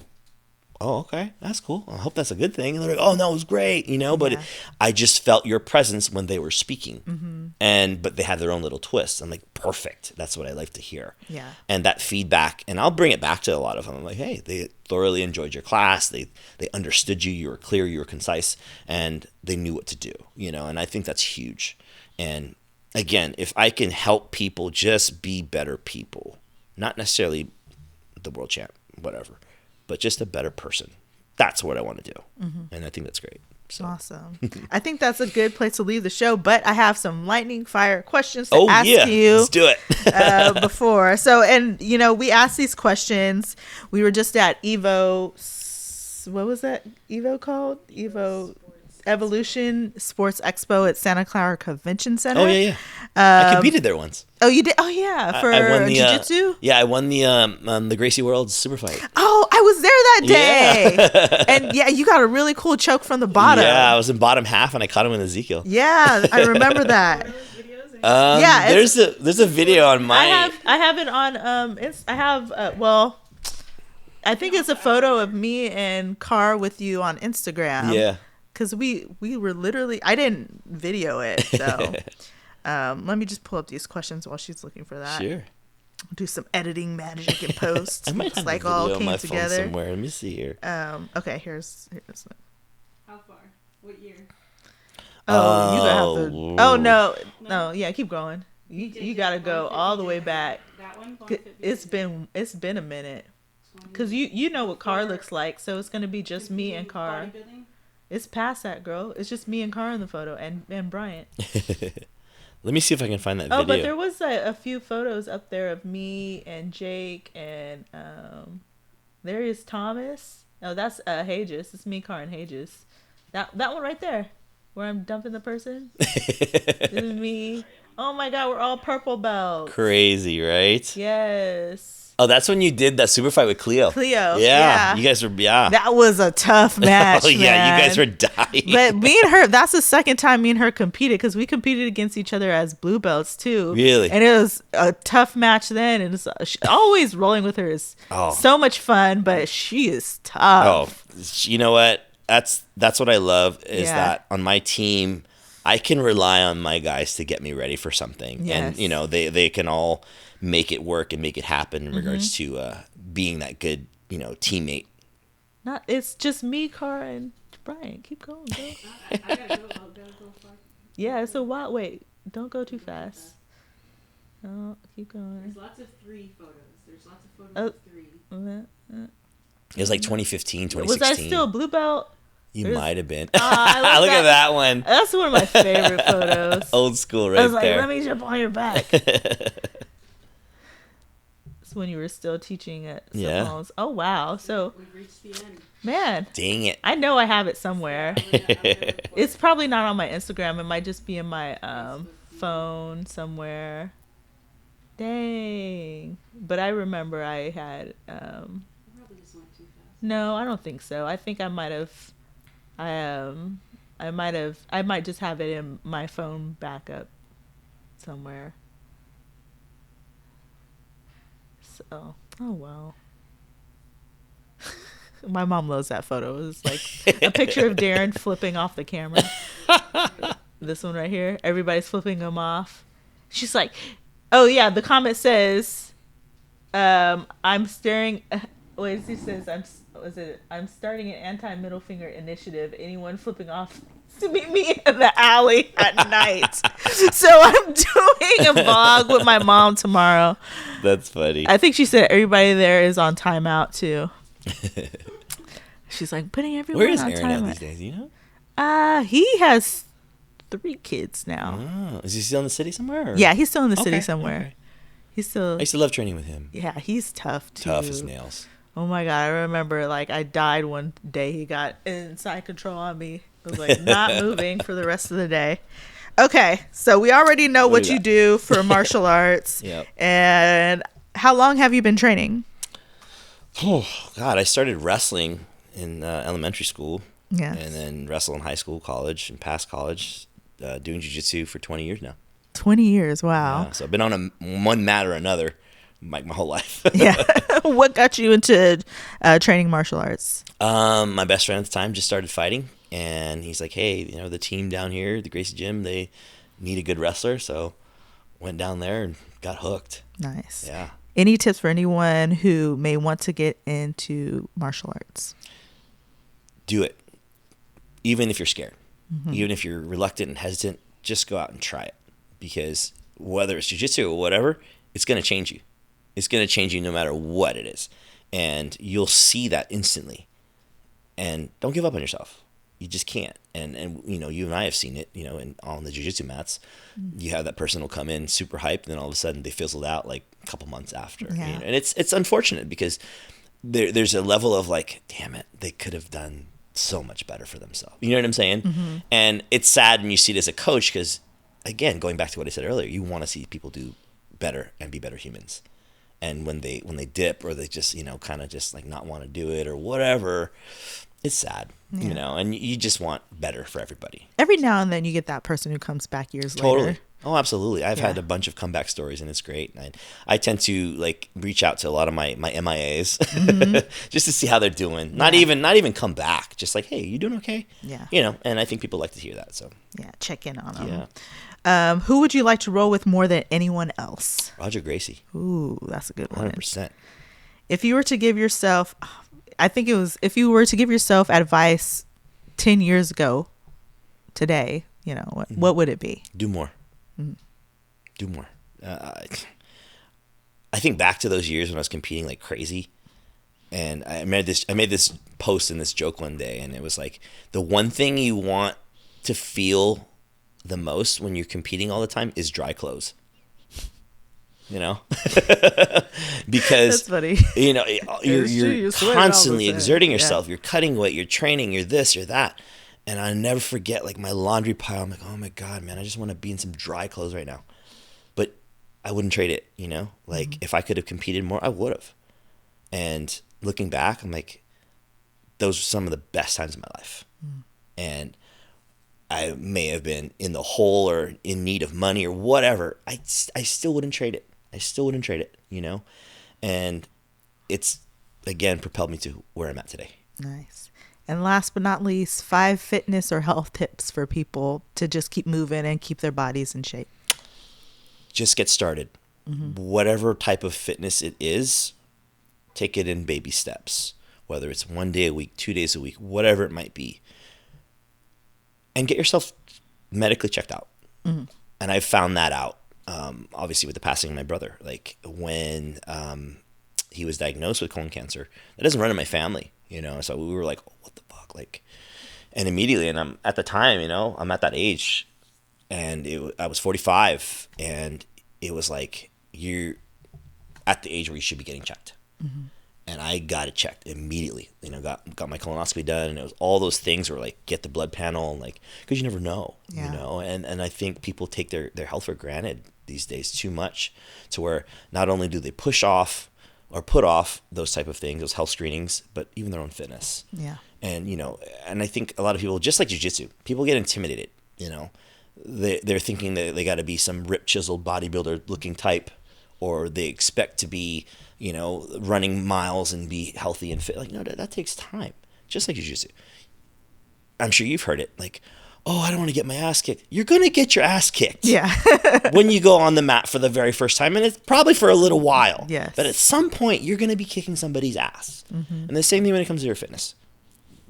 oh, okay, that's cool. I hope that's a good thing. And they're like, oh, no, it was great, But I just felt your presence when they were speaking. But they had their own little twist. I'm like, perfect. That's what I like to hear. Yeah. And that feedback, and I'll bring it back to a lot of them. I'm like, hey, they thoroughly enjoyed your class. They understood you. You were clear. You were concise. And they knew what to do, And I think that's huge. And again, if I can help people just be better people, not necessarily the world champ, whatever, but just a better person. That's what I want to do. And I think that's great. So. Awesome. I think that's a good place to leave the show, but I have some lightning fire questions to ask you. Let's do it. Before. So, and we asked these questions. We were just at Evo, what was that Evo called? Evo Evolution Sports Expo at Santa Clara Convention Center. Oh, yeah. I competed there once. Oh, you did? Oh, yeah. For Jiu Jitsu? I won the Gracie World Super Fight. Oh, I was there that day. Yeah. And you got a really cool choke from the bottom. Yeah, I was in bottom half and I caught him with Ezekiel. Yeah, I remember that. There's a video on my. I have it on. I think it's a photo of me and Car with you on Instagram. Yeah. Because we were literally, I didn't video it, so let me just pull up these questions while she's looking for that. Sure. Do some editing magic in post. I might have like a video all on came my together. phone somewhere. Let me see here. Okay, here's How far? What year? Oh, you gotta have to. Oh no, yeah, keep going. You gotta go all the way back. That one. It's been a minute. Cause you know what Car looks like, so it's gonna be just me and Car. It's past that, girl. It's just me and Car in the photo, and Bryant. Let me see if I can find that video. Oh, but there was a few photos up there of me and Jake, and there is Thomas. Oh, that's Hages. It's me, Car, and Hages. That one right there, where I'm dumping the person. This is me. Oh my God, we're all purple belts. Crazy, right? Yes. Oh, that's when you did that super fight with Cleo. Yeah. You guys were, That was a tough match. Oh, yeah, man. you guys were dying. But me and her, that's the second time me and her competed, because we competed against each other as blue belts too. Really? And it was a tough match then. And it's always rolling with her is so much fun, but she is tough. Oh, you know what? That's what I love is that on my team, I can rely on my guys to get me ready for something. Yes. And, they can all make it work and make it happen in regards to being that good, teammate. It's just me, Car, and Brian. Keep going, bro. I gotta go. I'll go far. Yeah, it's a while. Wait, don't go too fast. No, keep going. There's lots of 3 photos. There's lots of photos of 3. It was like 2015, 2016. Was I still blue belt? You might have been. Look at that one. That's one of my favorite photos. Old school right there. I was like, let me jump on your back. When you were still teaching at Simone's. Oh wow. So we've reached the end. Man. Dang it. I know I have it somewhere. It's probably not on my Instagram. It might just be in my phone somewhere. Dang. But I remember I had probably just went too fast. No, I don't think so. I think I might have I I might just have it in my phone backup somewhere. So, oh well. My mom loves that photo. It's like a picture of Darren flipping off the camera. This one right here. Everybody's flipping him off. She's like, oh yeah, the comment says, I'm staring. Wait, he says, I'm starting an anti-middle finger initiative. Anyone flipping off to meet me in the alley at night. So I'm doing a vlog with my mom tomorrow. That's funny. I think she said everybody there is on timeout too. She's like putting everyone on timeout. Where is Aaron at these days? You know? He has 3 kids now. Oh, is he still in the city somewhere? Or? Yeah, he's still in the city somewhere. Okay. He's still. I used to love training with him. Yeah, he's tough too. Tough as nails. Oh my God, I remember like I died one day. He got inside control on me. I was like not moving for the rest of the day. Okay, so we already know what you do for martial arts. Yep. And how long have you been training? Oh God, I started wrestling in elementary school. Yeah. And then wrestle in high school, college, and past college, doing Jiu Jitsu for 20 years now. 20 years, wow. Yeah, so I've been on one mat or another my whole life. Yeah. What got you into training martial arts? My best friend at the time just started fighting, and he's like, hey, you know, the team down here, the Gracie Gym, they need a good wrestler, so went down there and got hooked. Nice. Yeah. Any tips for anyone who may want to get into martial arts? Do it. Even if you're scared, even if you're reluctant and hesitant, just go out and try it. Because whether it's jiu-jitsu or whatever, it's going to change you. It's going to change you no matter what it is. And you'll see that instantly. And don't give up on yourself. You just can't. And you know, you and I have seen it, you know, on the jiu-jitsu mats. You have that person will come in super hyped, and then all of a sudden they fizzled out like a couple months after. Yeah. You know? And it's unfortunate because there's a level of like, damn it, they could have done so much better for themselves. You know what I'm saying? And it's sad when you see it as a coach because, again, going back to what I said earlier, you want to see people do better and be better humans. And when they dip or they just, you know, kind of just like not want to do it or whatever, it's sad, you know, and you just want better for everybody. Every now and then you get that person who comes back years later. Oh, absolutely. I've had a bunch of comeback stories, and it's great. I tend to like reach out to a lot of my MIAs just to see how they're doing. Not even come back. Just like, hey, you doing okay? Yeah. You know, and I think people like to hear that. So yeah, check in on them. Yeah. Who would you like to roll with more than anyone else? Roger Gracie. Ooh, that's a good one. 100%. If you were to give yourself, if you were to give yourself advice 10 years ago today, you know, what would it be? Do more. Do more. I think back to those years when I was competing like crazy, and I made this post and this joke one day, and it was like the one thing you want to feel the most when you're competing all the time is dry clothes. You know, because that's funny. You know you're constantly exerting yourself. You're cutting weight. You're training. You're this. You're that. And I never forget like my laundry pile. I'm like, oh my God, man, I just want to be in some dry clothes right now. But I wouldn't trade it, you know? Like if I could have competed more, I would have. And looking back, I'm like, those are some of the best times of my life. And I may have been in the hole or in need of money or whatever. I still wouldn't trade it. I still wouldn't trade it, you know? And it's, again, propelled me to where I'm at today. Nice. And last but not least, 5 fitness or health tips for people to just keep moving and keep their bodies in shape. Just get started. Whatever type of fitness it is, take it in baby steps. Whether it's 1 day a week, 2 days a week, whatever it might be. And get yourself medically checked out. And I found that out, obviously, with the passing of my brother. Like when he was diagnosed with colon cancer, that doesn't run in my family. You know, so we were like, oh, what the fuck? Like, and immediately, and I'm at the time, you know, I'm at that age, and I was 45, and it was like, you're at the age where you should be getting checked. And I got it checked immediately. You know, got my colonoscopy done, and it was all those things were like, get the blood panel, and like, because you never know, you know, and I think people take their health for granted these days too much, to where not only do they push off or put off those type of things, those health screenings, but even their own fitness. Yeah. And, and I think a lot of people, just like jiu-jitsu, people get intimidated, They're thinking that they got to be some ripped, chiseled bodybuilder looking type, or they expect to be, running miles and be healthy and fit. Like, no, that takes time. Just like jiu-jitsu. I'm sure you've heard it. Like, oh, I don't want to get my ass kicked. You're going to get your ass kicked. Yeah. When you go on the mat for the very first time, and it's probably for a little while. Yes. But at some point, you're going to be kicking somebody's ass. And the same thing when it comes to your fitness.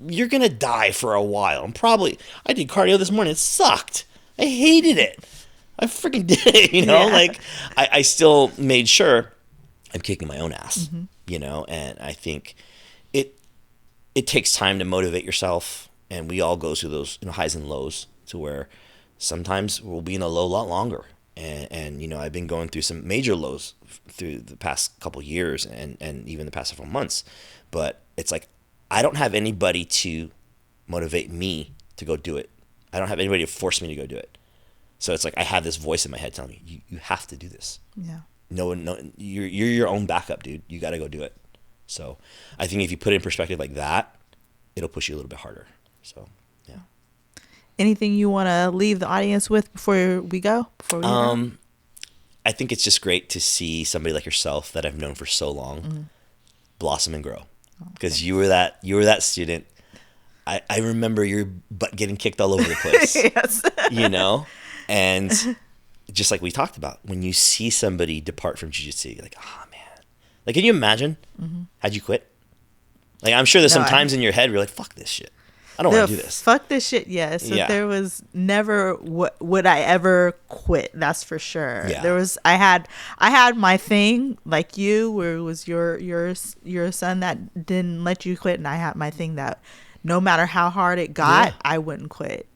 You're going to die for a while. I did cardio this morning. It sucked. I hated it. I freaking did it, Like, I still made sure I'm kicking my own ass, and I think it takes time to motivate yourself, and we all go through those highs and lows, to where sometimes we'll be in a low a lot longer, and I've been going through some major lows through the past couple years and even the past several months, but it's like I don't have anybody to motivate me to go do it. I don't have anybody to force me to go do it. So it's like I have this voice in my head telling me, you have to do this. Yeah. No, you're your own backup, dude. You got to go do it. So I think if you put it in perspective like that, it'll push you a little bit harder. So, yeah. Anything you want to leave the audience with before we go? I think it's just great to see somebody like yourself that I've known for so long blossom and grow. Because you were that student. I remember your butt getting kicked all over the place. Yes. And just like we talked about, when you see somebody depart from jiu-jitsu, you're like, oh man. Like, can you imagine? How'd you quit? Like, I'm sure there's some times in your head where you're like, fuck this shit. I don't want to do this. Fuck this shit, yes. Yeah. There was never would I ever quit. That's for sure. Yeah. There was I had my thing like you, where it was your son that didn't let you quit, and I had my thing that no matter how hard it got, I wouldn't quit.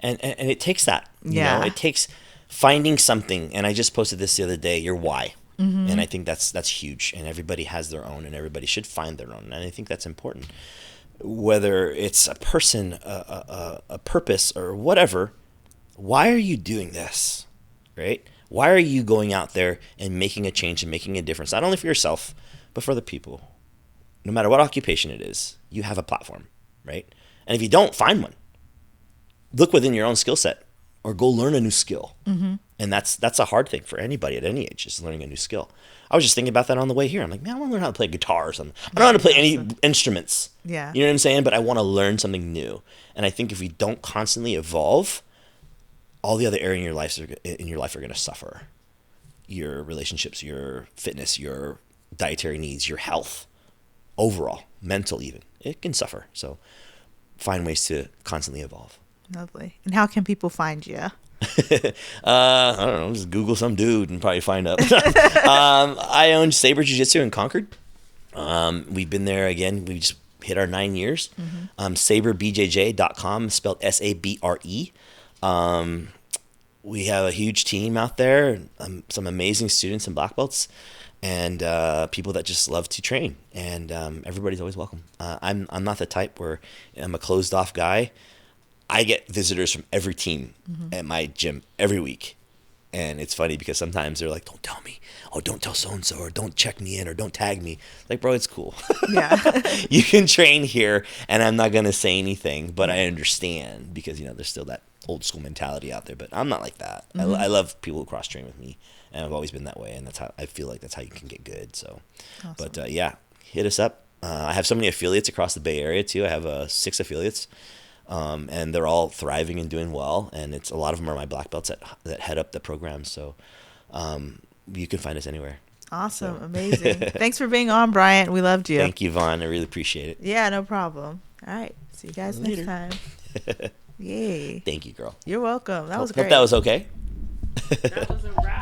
And it takes that. It takes finding something. And I just posted this the other day, your why. And I think that's huge. And everybody has their own, and everybody should find their own. And I think that's important. Whether it's a person, a purpose, or whatever, why are you doing this, right? Why are you going out there and making a change and making a difference, not only for yourself, but for other people? No matter what occupation it is, you have a platform, right? And if you don't, find one. Look within your own skill set, or go learn a new skill. And that's a hard thing for anybody at any age, is learning a new skill. I was just thinking about that on the way here. I'm like, man, I want to learn how to play guitar or something. I don't know how to play any instruments. Yeah. You know what I'm saying? But I want to learn something new. And I think if we don't constantly evolve, all the other areas in your life are going to suffer. Your relationships, your fitness, your dietary needs, your health, overall, mental even. It can suffer. So find ways to constantly evolve. Lovely. And how can people find you? I don't know. Just Google some dude and probably find out. I own Sabre Jiu-Jitsu in Concord. We've been there again. We just hit our 9 years. SabreBJJ.com, spelled S-A-B-R-E. We have a huge team out there, some amazing students and black belts, and people that just love to train. And everybody's always welcome. I'm not the type where I'm a closed off guy. I get visitors from every team at my gym every week. And it's funny because sometimes they're like, don't tell me. Oh, don't tell so-and-so, or don't check me in, or don't tag me. Like, bro, it's cool. Yeah. You can train here, and I'm not going to say anything, but I understand because, there's still that old school mentality out there. But I'm not like that. I love people who cross-train with me, and I've always been that way. And that's how I feel like that's how you can get good. So, awesome. But hit us up. I have so many affiliates across the Bay Area, too. I have 6 affiliates. And they're all thriving and doing well, and a lot of them are my black belts that head up the program. So you can find us anywhere. Awesome. So. Amazing. Thanks for being on, Bryant. We loved you. Thank you, Vaughn. I really appreciate it. Yeah, no problem. All right. See you guys next time. Yay. Thank you, girl. You're welcome. That was great. Hope that was okay. That was a wrap.